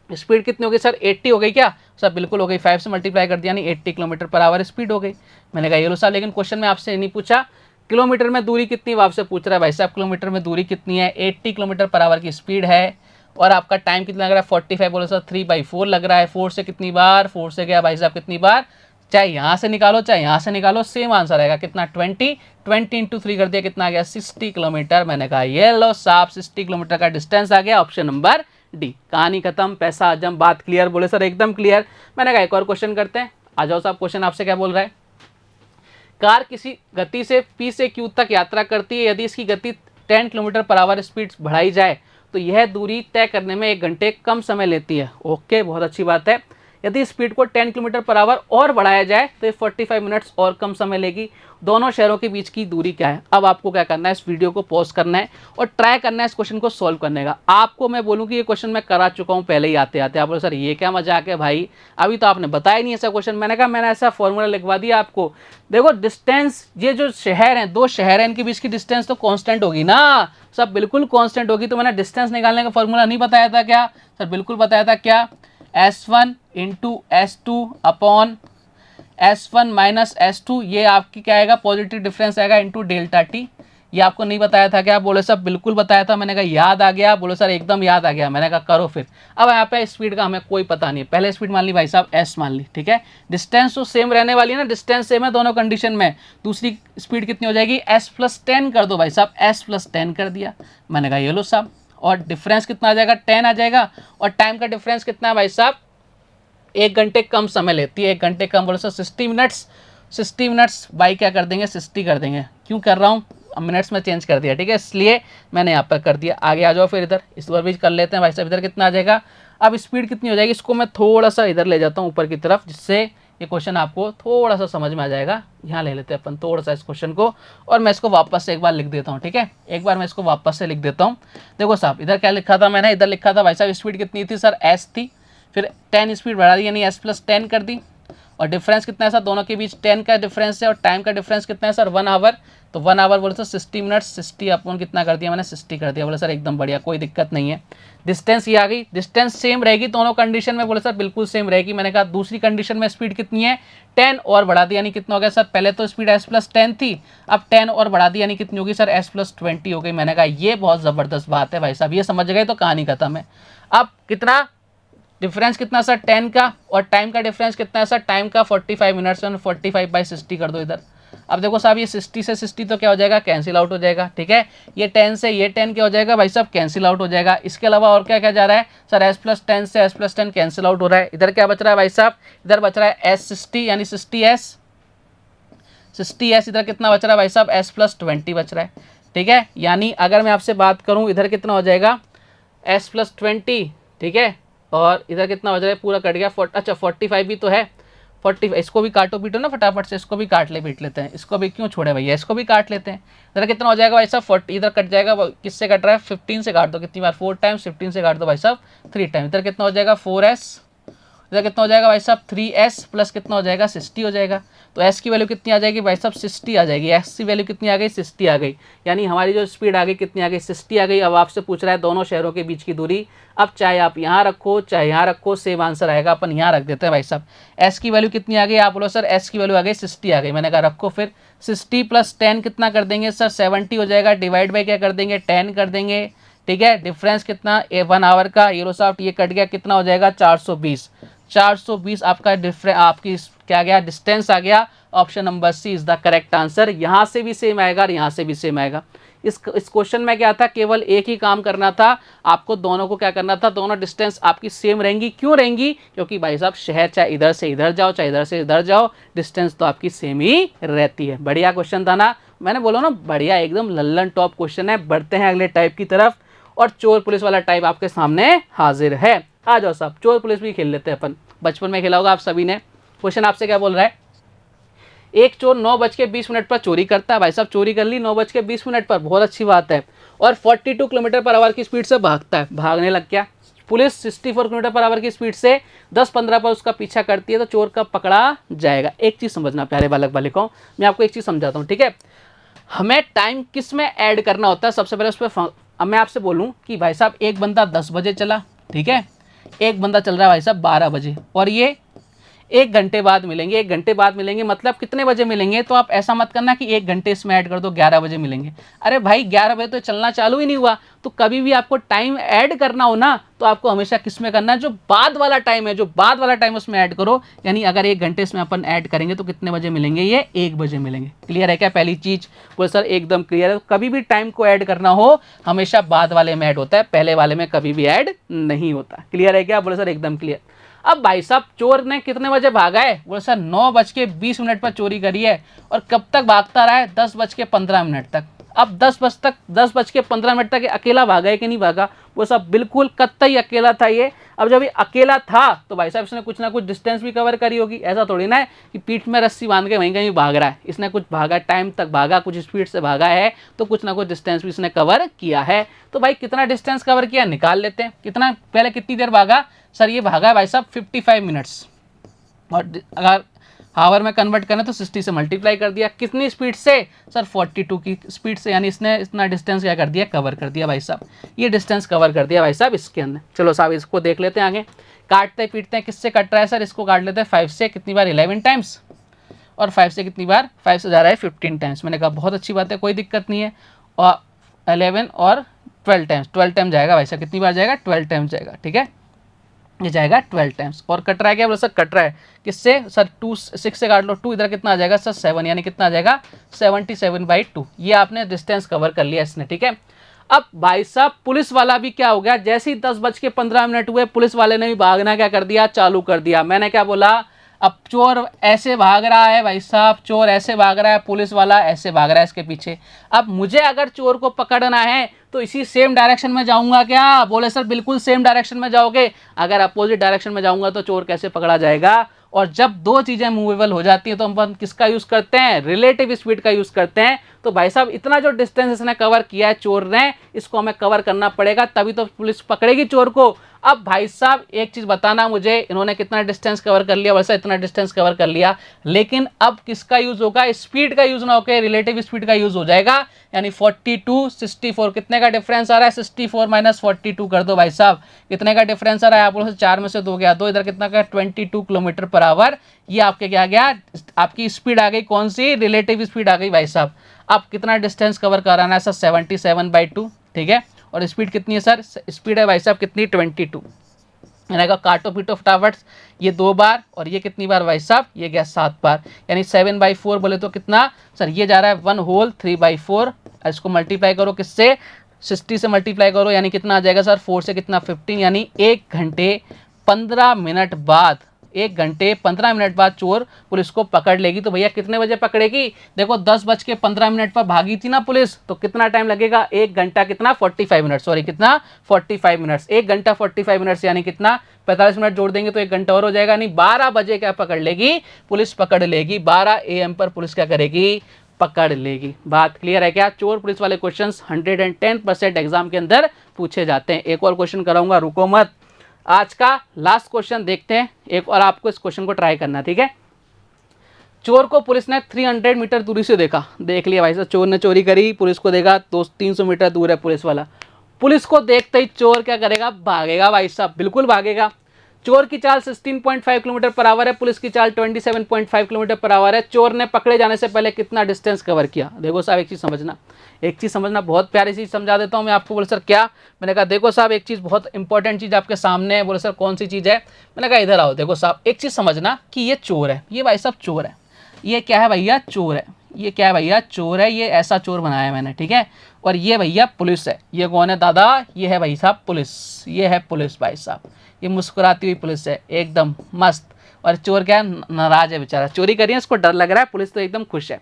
स्पीड कितनी हो गई सर 80 हो गई क्या सर, बिल्कुल हो गई, 5 से मल्टीप्लाई कर दिया, यानी 80 किलोमीटर पर आवर स्पीड हो गई। मैंने कहा ये लो साहब, लेकिन क्वेश्चन में आपसे नहीं पूछा किलोमीटर में दूरी कितनी, वो आपसे पूछ रहा है भाई साहब किलोमीटर में दूरी कितनी है, 80 किलोमीटर पर आवर की स्पीड है, और आपका टाइम कितना लग रहा है 45, बोले सर 3/4 लग रहा है। 4 से कितनी बार, 4 से गया भाई साहब कितनी बार, चाहे यहाँ से निकालो चाहे यहाँ से निकालो सेम आंसर आएगा, कितना 20 इंटू 3 कर दिया, कितना आ गया 60 किलोमीटर। मैंने कहा ये लो साहब 60 किलोमीटर का डिस्टेंस आ गया, ऑप्शन नंबर डी। कहानी खत्म, पैसा हजम, बात क्लियर, बोले सर एकदम क्लियर। मैंने कहा एक और क्वेश्चन करते हैं, आ जाओ साहब। क्वेश्चन आपसे क्या बोल रहा है, कार किसी गति से P से Q तक यात्रा करती है, यदि इसकी गति 10 किलोमीटर पर आवर स्पीड बढ़ाई जाए तो यह दूरी तय करने में 1 घंटे कम समय लेती है। ओके, बहुत अच्छी बात है। यदि स्पीड को 10 किलोमीटर पर आवर और बढ़ाया जाए तो ये 45 मिनट्स और कम समय लेगी। दोनों शहरों के बीच की दूरी क्या है। अब आपको क्या करना है, इस वीडियो को पॉज करना है और ट्राई करना है इस क्वेश्चन को सॉल्व करने का। आपको मैं बोलूँ कि ये क्वेश्चन मैं करा चुका हूँ पहले ही आते आते। आप बोलो सर ये क्या मजाक है भाई, अभी तो आपने बताया नहीं ऐसा क्वेश्चन। मैंने कहा मैंने ऐसा फॉर्मूला लिखवा दिया आपको। देखो डिस्टेंस, ये जो शहर हैं, 2 शहर हैं, इनके बीच की डिस्टेंस तो कांस्टेंट होगी ना, सब बिल्कुल कांस्टेंट होगी। तो मैंने डिस्टेंस निकालने का फॉर्मूला नहीं बताया था क्या सर, बिल्कुल बताया था। क्या, S1 into S2 upon S1 minus S2, ये आपकी क्या आएगा, पॉजिटिव डिफरेंस आएगा इंटू डेल्टा टी। ये आपको नहीं बताया था क्या, बोले सर बिल्कुल बताया था। मैंने कहा याद आ गया, बोले सर एकदम याद आ गया। मैंने कहा करो फिर। अब यहाँ पे स्पीड का हमें कोई पता नहीं है, पहले स्पीड मान ली भाई साहब S मान ली, ठीक है। डिस्टेंस तो सेम रहने वाली है ना, डिस्टेंस सेम है दोनों कंडीशन में। दूसरी स्पीड कितनी हो जाएगी, S+10 कर दो भाई साहब, S+10 कर दिया। मैंने कहा ये लो साहब, और डिफरेंस कितना आ जाएगा 10 आ जाएगा, और टाइम का डिफरेंस कितना है भाई साहब 1 घंटे कम समय लेती है। 1 घंटे कम बोले सर 60 मिनट्स, 60 मिनट्स बाई क्या कर देंगे 60 कर देंगे। क्यों कर रहा हूँ, मिनट्स में चेंज कर दिया, ठीक है, इसलिए मैंने यहाँ पर कर दिया। आगे आ जाओ फिर इधर, इस बार भी कर लेते हैं भाई साहब। इधर कितना आ जाएगा, अब स्पीड कितनी हो जाएगी, इसको मैं थोड़ा सा इधर ले जाता हूँ ऊपर की तरफ, जिससे ये क्वेश्चन आपको थोड़ा सा समझ में आ जाएगा। यहाँ ले लेते हैं अपन थोड़ा सा इस क्वेश्चन को, और मैं इसको वापस से एक बार लिख देता हूँ, ठीक है। एक बार मैं इसको वापस से लिख देता हूँ। देखो साहब इधर क्या लिखा था मैंने, इधर लिखा था भाई साहब स्पीड कितनी थी सर S थी, फिर 10 स्पीड बढ़ा दी, यानी S+10 कर दी, और डिफरेंस कितना है सर दोनों के बीच 10 का डिफरेंस है और टाइम का डिफरेंस कितना है सर 1 आवर। तो 1 आवर बोले तो 60 मिनट 60 अपन कितना कर दिया मैंने 60 कर दिया। बोले सर एकदम बढ़िया कोई दिक्कत नहीं है। डिस्टेंस ये आ गई, डिस्टेंस सेम रहेगी दोनों कंडीशन में। बोले सर बिल्कुल सेम रहेगी। मैंने कहा दूसरी कंडीशन में स्पीड कितनी है 10 और बढ़ा दिया यानी कितना हो गया सर, पहले तो स्पीड s+10 थी, अब 10 और बढ़ा दिया यानी कितनी होगी सर s+20 हो गई। मैंने कहा ये बहुत ज़बरदस्त बात है भाई साहब, ये समझ गए तो कहानी खत्म है। अब कितना डिफरेंस कितना सर 10 का और टाइम का डिफरेंस कितना है सर, टाइम का 45 मिनट्स है, 45/60 कर दो इधर। अब देखो साहब ये 60 से 60 तो क्या हो जाएगा कैंसिल आउट हो जाएगा, ठीक है। ये 10 से ये 10 क्या हो जाएगा भाई साहब कैंसिल आउट हो जाएगा। इसके अलावा और क्या क्या जा रहा है सर s+10 से s+10 कैंसिल आउट हो रहा है। इधर क्या बच रहा है भाई साहब, इधर बच रहा है s60 यानी 60s, इधर कितना बच रहा है भाई साहब s+20 बच रहा है, ठीक है। यानी अगर मैं आपसे बात करूं इधर कितना हो जाएगा s+20, ठीक है, और इधर कितना हो जाएगा पूरा कट गया अच्छा 45 भी तो है 40, इसको भी काटो पीटो ना फटाफट से, इसको भी काट लेते हैं, इसको भी क्यों छोड़े भैया, इसको भी काट लेते हैं। इधर कितना हो जाएगा भाई साहब 40, इधर कट जाएगा किससे कट रहा है 15 से काट दो, कितनी बार 4 टाइम्स, 15 से काट दो भाई साहब 3 टाइम। इधर कितना हो जाएगा 4s, इधर कितना हो जाएगा भाई साहब 3s प्लस कितना हो जाएगा 60 हो जाएगा। तो s की वैल्यू कितनी आ जाएगी भाई साहब 60 आ जाएगी, s की वैल्यू कितनी आ गई 60 आ गई। यानी हमारी जो स्पीड आ गई कितनी आ गई 60 आ गई। अब आपसे पूछ रहा है दोनों शहरों के बीच की दूरी, अब चाहे आप यहाँ रखो चाहे यहाँ रखो सेम आंसर आएगा, अपन यहाँ रख देते हैं भाई साहब। s की वैल्यू कितनी आ गई, आप बोलो सर s की वैल्यू आ गई 60 आ गई। मैंने कहा रखो फिर 60 + 10 कितना कर देंगे सर 70 हो जाएगा, डिवाइड बाई क्या कर देंगे 10 कर देंगे, ठीक है। डिफरेंस कितना 1 आवर का, ये लो साहब ये कट गया कितना हो जाएगा 420 आपका डिफरेंस आपकी क्या गया डिस्टेंस आ गया। Option number C is the correct answer. यहाँ से भी सेम आएगा और यहाँ से भी सेम आएगा। इस क्वेश्चन में क्या था, केवल एक ही काम करना था आपको, दोनों को क्या करना था, दोनों डिस्टेंस आपकी सेम रहेंगी। क्यों रहेंगी, क्योंकि भाई साहब शहर चाहे इधर से इधर जाओ चाहे इधर से इधर जाओ डिस्टेंस तो आपकी सेम ही रहती है। बढ़िया क्वेश्चन था ना, मैंने बोला ना बढ़िया एकदम लल्लन टॉप क्वेश्चन है। बढ़ते हैं अगले टाइप की तरफ और चोर पुलिस वाला टाइप आपके सामने हाजिर है। आ जाओ साहब चोर पुलिस भी खेल लेते हैं अपन, बचपन में खेला होगा आप सभी ने। क्वेश्चन आपसे क्या बोल रहा है, एक चोर 9:20 पर चोरी करता है। भाई साहब चोरी कर ली 9:20 पर, बहुत अच्छी बात है, और 42 किलोमीटर/आवर की स्पीड से भागता है, भागने लग गया। पुलिस 64 किलोमीटर/आवर की स्पीड से 10-15 पर उसका पीछा करती है, तो चोर कब पकड़ा जाएगा। एक चीज़ समझना प्यारे बालक बालिकाओं, मैं आपको एक चीज़ समझाता हूँ, ठीक है। हमें टाइम किस में ऐड करना होता है, सबसे पहले उस पर अब मैं आपसे बोलूँ कि भाई साहब एक बंदा 10 बजे चला, ठीक है, एक बंदा चल रहा है भाई साहब 12 बजे, और ये 1 घंटे बाद मिलेंगे, 1 घंटे बाद मिलेंगे मतलब कितने बजे मिलेंगे। तो आप ऐसा मत करना कि 1 घंटे इसमें ऐड कर दो 11 बजे मिलेंगे। अरे भाई 11 बजे तो चलना चालू ही नहीं हुआ। तो कभी भी आपको टाइम ऐड करना हो ना, तो आपको हमेशा किस में करना है, जो बाद वाला टाइम है, जो बाद वाला टाइम उसमें ऐड करो। यानी अगर 1 घंटे इसमें अपन ऐड करेंगे तो कितने बजे मिलेंगे, ये 1 बजे मिलेंगे। क्लियर है क्या पहली चीज़, बोले सर एकदम क्लियर है। कभी भी टाइम को ऐड करना हो हमेशा बाद वाले में ऐड होता है, पहले वाले में कभी भी ऐड नहीं होता। क्लियर है क्या, बोले सर एकदम क्लियर। अब भाई साहब चोर ने कितने बजे भागा है, बोले सर 9:20 पर चोरी करी है, और कब तक भागता रहा है 10:15 तक। अब 10:15 तक अकेला भागा है कि नहीं भागा, वो सब बिल्कुल कतई अकेला था ये। अब जब ये अकेला था तो भाई साहब इसने कुछ ना कुछ डिस्टेंस भी कवर करी होगी। ऐसा थोड़ी ना है कि पीठ में रस्सी बांध के वहीं कहीं भाग रहा है, इसने कुछ भागा, टाइम तक भागा, कुछ स्पीड से भागा है, तो कुछ ना कुछ डिस्टेंस भी इसने कवर किया है। तो भाई कितना डिस्टेंस कवर किया निकाल लेते हैं। कितना पहले कितनी देर भागा सर, ये भागा है भाई साहब 55 मिनट्स, और अगर हावर में कन्वर्ट करें तो 60 से मल्टीप्लाई कर दिया। कितनी स्पीड से सर 42 की स्पीड से, यानी इसने इतना डिस्टेंस क्या कर दिया, कवर कर दिया भाई साहब। ये डिस्टेंस कवर कर दिया भाई साहब इसके अंदर। चलो साहब इसको देख लेते हैं आगे। काटते पीटते हैं, किससे कट रहा है सर, इसको काट लेते हैं 5 से, कितनी बार 11 टाइम्स, और 5 से कितनी बार, 5 से जा रहा है 15 टाइम्स। मैंने कहा बहुत अच्छी बात है, कोई दिक्कत नहीं है। और 11 और 12 टाइम्स, 12 टाइम जाएगा भाई साहब, कितनी बार जाएगा 12 टाइम्स जाएगा, ठीक है, ये जाएगा 12 टाइम्स। और कट रहा है क्या बोलो सर, कट रहा है किससे सर 6 से काट लो 2, इधर कितना आ जाएगा सर 7, यानी कितना आ जाएगा 77/2। ये आपने डिस्टेंस कवर कर लिया इसने, ठीक है। अब भाई साहब पुलिस वाला भी क्या हो गया, जैसे ही 10:15 हुए पुलिस वाले ने भी भागना क्या कर दिया, चालू कर दिया। मैंने क्या बोला, अब चोर ऐसे भाग रहा है भाई साहब, चोर ऐसे भाग रहा है, पुलिस वाला ऐसे भाग रहा है इसके पीछे। अब मुझे अगर चोर को पकड़ना है तो इसी सेम डायरेक्शन में जाऊंगा क्या, बोले सर बिल्कुल सेम डायरेक्शन में जाओगे। अगर अपोजिट डायरेक्शन में जाऊंगा तो चोर कैसे पकड़ा जाएगा। और जब दो चीज़ें मूवेबल हो जाती हैं तो हम किसका यूज़ करते हैं, रिलेटिव स्पीड का यूज़ करते हैं। तो तो भाई साहब इतना जो डिस्टेंस इसने कवर किया है चोर ने, इसको हमें कवर करना पड़ेगा, तभी तो पुलिस पकड़ेगी चोर को। अब भाई साहब एक चीज बताना मुझे, इन्होंने कितना डिस्टेंस कवर कर लिया, वैसा इतना डिस्टेंस कवर कर लिया, लेकिन अब किसका यूज होगा, स्पीड का यूज ना होकर रिलेटिव स्पीड का यूज हो जाएगा। यानी 42 64 कितने का डिफरेंस आ रहा है, 64 माइनस 42 कर दो भाई साहब, कितने का डिफरेंस आ रहा है, आप बोलो 4 में से 2 गया 2, इधर कितना का 22 किलोमीटर पर आवर। ये आपके क्या गया, आपकी स्पीड आ गई, कौन सी, रिलेटिव स्पीड आ गई भाई साहब। अब कितना डिस्टेंस कवर कराना है सर, 77/2, ठीक है। और स्पीड कितनी है सर, स्पीड है भाई साहब कितनी, 22। मैंने कहा काटो पीटो फटाफट, ये 2 बार और ये कितनी बार भाई साहब, ये गया 7 बार, यानी 7/4 बोले तो कितना सर, ये जा रहा है 1 होल 3/4। इसको मल्टीप्लाई करो किससे, 60 से मल्टीप्लाई करो, यानी कितना आ जाएगा सर, 4 से कितना 15, यानी 1 घंटे 15 मिनट बाद, 1 घंटे 15 मिनट बाद चोर पुलिस को पकड़ लेगी। तो भैया कितने बजे पकड़ेगी, देखो 10:15 पर भागी थी ना पुलिस, तो कितना टाइम लगेगा, 1 घंटा कितना 45 मिनट, सॉरी कितना 45 मिनट्स, 1 घंटा 45 मिनट्स, यानी कितना 45 मिनट जोड़ देंगे तो 1 घंटा और हो जाएगा। नहीं 12 बजे क्या पकड़ लेगी पुलिस, पकड़ लेगी 12 AM पर पुलिस क्या करेगी, पकड़ लेगी। बात क्लियर है क्या। चोर पुलिस वाले क्वेश्चंस 110% एग्जाम के अंदर पूछे जाते हैं। एक और क्वेश्चन कराऊंगा, रुको मत, आज का लास्ट क्वेश्चन देखते हैं, एक और आपको इस क्वेश्चन को ट्राई करना, ठीक है। चोर को पुलिस ने 300 मीटर दूरी से देखा, देख लिया भाई साहब, चोर ने चोरी करी, पुलिस को देखा, 300 मीटर दूर है पुलिस वाला। पुलिस को देखते ही चोर क्या करेगा, भागेगा भाई साहब, बिल्कुल भागेगा। चोर की चाल 16.5 किलोमीटर पर आवर है, पुलिस की चाल 27.5 किलोमीटर पर आवर है। चोर ने पकड़े जाने से पहले कितना डिस्टेंस कवर किया। देखो साहब एक चीज़ समझना, बहुत प्यारी चीज़ समझा देता हूँ मैं आपको। बोले सर क्या, मैंने कहा देखो साहब एक चीज़ बहुत इंपॉर्टेंट चीज़ आपके सामने है। बोले सर कौन सी चीज़ है, मैंने कहा इधर आओ। देखो साहब एक चीज़ समझना कि ये चोर है, ये भाई साहब चोर है, ये क्या है भैया, चोर है, ये क्या है भैया, चोर है, ये ऐसा चोर बनाया मैंने, ठीक है। और ये भैया पुलिस है, ये कौन है दादा, ये है भाई साहब पुलिस, ये है पुलिस भाई साहब, ये मुस्कुराती हुई पुलिस है एकदम मस्त। और चोर क्या है, नाराज है बेचारा, चोरी करी है, इसको डर लग रहा है, पुलिस तो एकदम खुश है।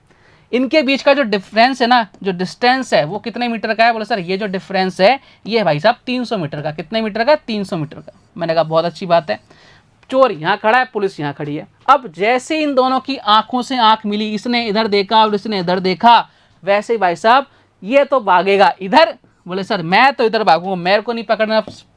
इनके बीच का जो डिफरेंस है ना, जो डिस्टेंस है वो कितने मीटर का है, बोले सर ये जो डिफरेंस है ये भाई साहब 300 मीटर का। कितने मीटर का, 300 मीटर का। मैंने कहा बहुत अच्छी बात है। चोर यहाँ खड़ा है, पुलिस यहाँ खड़ी है। अब जैसे इन दोनों की आंखों से आंख मिली, इसने इधर देखा और इसने इधर देखा, वैसे ही भाई साहब ये तो भागेगा इधर, बोले सर मैं तो इधर भागूंगा, मेरे को नहीं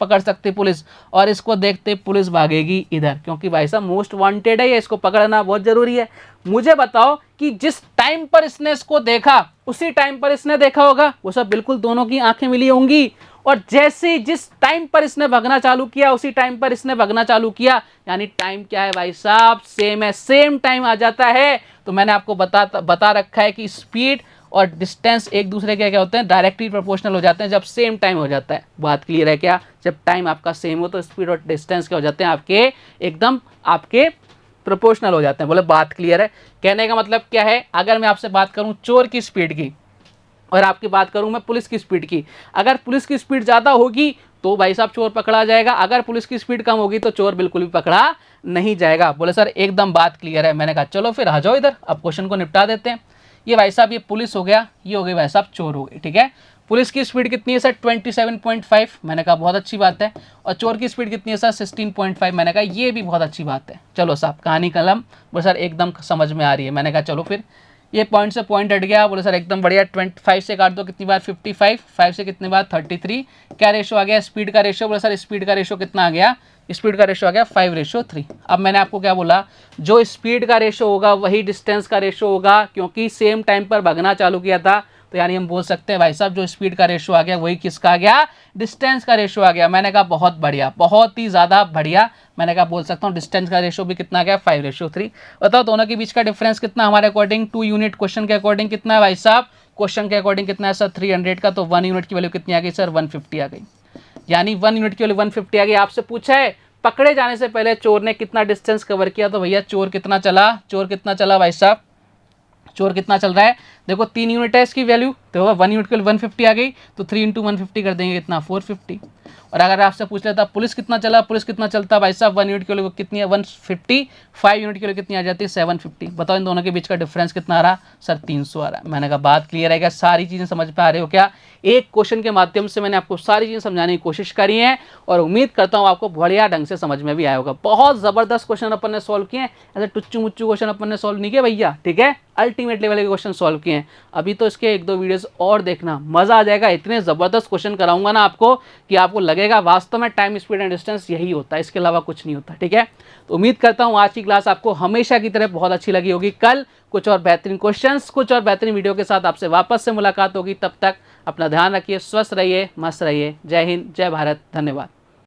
पकड़ सकती पुलिस, और इसको देखते पुलिस भागेगी इधर, क्योंकि भाई साहब मोस्ट वांटेड है ये, इसको पकड़ना बहुत जरूरी है। मुझे बताओ कि जिस टाइम पर इसने इसको देखा उसी टाइम पर इसने देखा होगा, वो सब बिल्कुल दोनों की आंखें मिली होंगी। और जैसे जिस टाइम पर इसने भगना चालू किया उसी टाइम पर इसने भगना चालू किया, यानी टाइम क्या है भाई साहब, सेम है, सेम टाइम आ जाता है। तो मैंने आपको बता रखा है कि स्पीड और डिस्टेंस एक दूसरे के क्या होते हैं, डायरेक्टली प्रोपोर्शनल हो जाते हैं जब सेम टाइम हो जाता है। बात क्लियर है क्या। जब टाइम आपका सेम हो तो स्पीड और डिस्टेंस क्या हो जाते हैं, आपके एकदम आपके प्रोपोर्शनल हो जाते हैं। बोले बात क्लियर है। कहने का मतलब क्या है, अगर मैं आपसे बात करूं चोर की स्पीड की और आपकी बात करूं मैं पुलिस की स्पीड की, अगर पुलिस की स्पीड ज़्यादा होगी तो भाई साहब चोर पकड़ा जाएगा, अगर पुलिस की स्पीड कम होगी तो चोर बिल्कुल भी पकड़ा नहीं जाएगा। बोले सर एकदम बात क्लियर है। मैंने कहा चलो फिर आ जाओ इधर, अब क्वेश्चन को निपटा देते हैं। ये भाई साहब ये पुलिस हो गया, ये हो गई भाई साहब चोर हो गई, ठीक है। पुलिस की स्पीड कितनी है सर, 27.5, मैंने कहा बहुत अच्छी बात है। और चोर की स्पीड कितनी है सर, 16.5, मैंने कहा ये भी बहुत अच्छी बात है। चलो साहब कहानी कलम, बोले सर एकदम समझ में आ रही है। मैंने कहा चलो फिर, ये पॉइंट से पॉइंट हट गया। बोले सर एकदम बढ़िया। 25 से काट दो कितनी बार, 55, 5 से कितनी बार 33। क्या रेशो आ गया, स्पीड का रेशो। बोले सर स्पीड का रेशो कितना आ गया, स्पीड का रेशो आ गया 5:3। अब मैंने आपको क्या बोला, जो स्पीड का रेशो होगा वही डिस्टेंस का रेशो होगा, क्योंकि सेम टाइम पर भगना चालू किया था। तो यानी हम बोल सकते हैं भाई साहब जो स्पीड का रेशो आ गया वही किसका आ गया, डिस्टेंस का रेशो आ गया। मैंने कहा बहुत बढ़िया, बहुत ही ज़्यादा बढ़िया। मैंने कहा बोल सकता हूँ डिस्टेंस का रेशो भी कितना आ गया, 5:3। बताओ दोनों के बीच का डिफरेंस कितना हमारे अकॉर्डिंग, 2 यूनिट क्वेश्चन के अकॉर्डिंग कितना है भाई साहब, क्वेश्चन के अकॉर्डिंग कितना है सर 300 का। तो 1 यूनिट की वैल्यू कितनी आ गई सर, 150 आ गई। यानी 1 यूनिट की वैल्यू 150 आ गई। आपसे पूछा है पकड़े जाने से पहले चोर ने कितना डिस्टेंस कवर किया, तो भैया चोर कितना चला, चोर कितना चला भाई साहब, चोर कितना चल रहा है, देखो 3 यूनिट है इसकी वैल्यू, तो 1 यूनिट की 150 आ गई, तो 3 × 150 कर देंगे कितना, 450। और अगर आपसे पूछ लेता पुलिस कितना चला, पुलिस कितना चलता भाई साहब, 1 यूनिट की वैल्यू कितनी है 150, 5 यूनिट की वैल्यू कितनी आ जाती है 750। बताओ इन दोनों के बीच का डिफरेंस कितना आ रहा सर, 300 आ रहा है। मैंने कहा बात क्लियर है क्या, सारी चीज़ें समझ पा रहे हो क्या। एक क्वेश्चन के माध्यम से मैंने आपको सारी चीज़ें समझाने की कोशिश करी है और उम्मीद करता हूँ आपको बढ़िया ढंग से समझ में भी आया होगा। बहुत ज़बरदस्त क्वेश्चन अपन ने सॉल्व किए हैं, ऐसे टुच्चू मुच्चू क्वेश्चन अपन ने सॉल्व नहीं किया भैया, ठीक है, अल्टीमेट लेवल के क्वेश्चन सॉल्व किए हैं। हैं। अभी तो इसके 1-2 वीडियोस और देखना, मज़ा आ जाएगा। इतने ज़बरदस्त क्वेश्चन कराऊंगा ना आपको कि आपको लगेगा वास्तव में टाइम स्पीड एंड डिस्टेंस यही होता है, इसके अलावा कुछ नहीं होता। ठीक है, तो उम्मीद करता हूँ आज की क्लास आपको हमेशा की तरह बहुत अच्छी लगी होगी। कल कुछ और बेहतरीन क्वेश्चंस, कुछ और बेहतरीन वीडियो के साथ आपसे वापस से मुलाकात होगी। तब तक अपना ध्यान रखिए, स्वस्थ रहिए, मस्त रहिए। जय हिंद, जय भारत, धन्यवाद।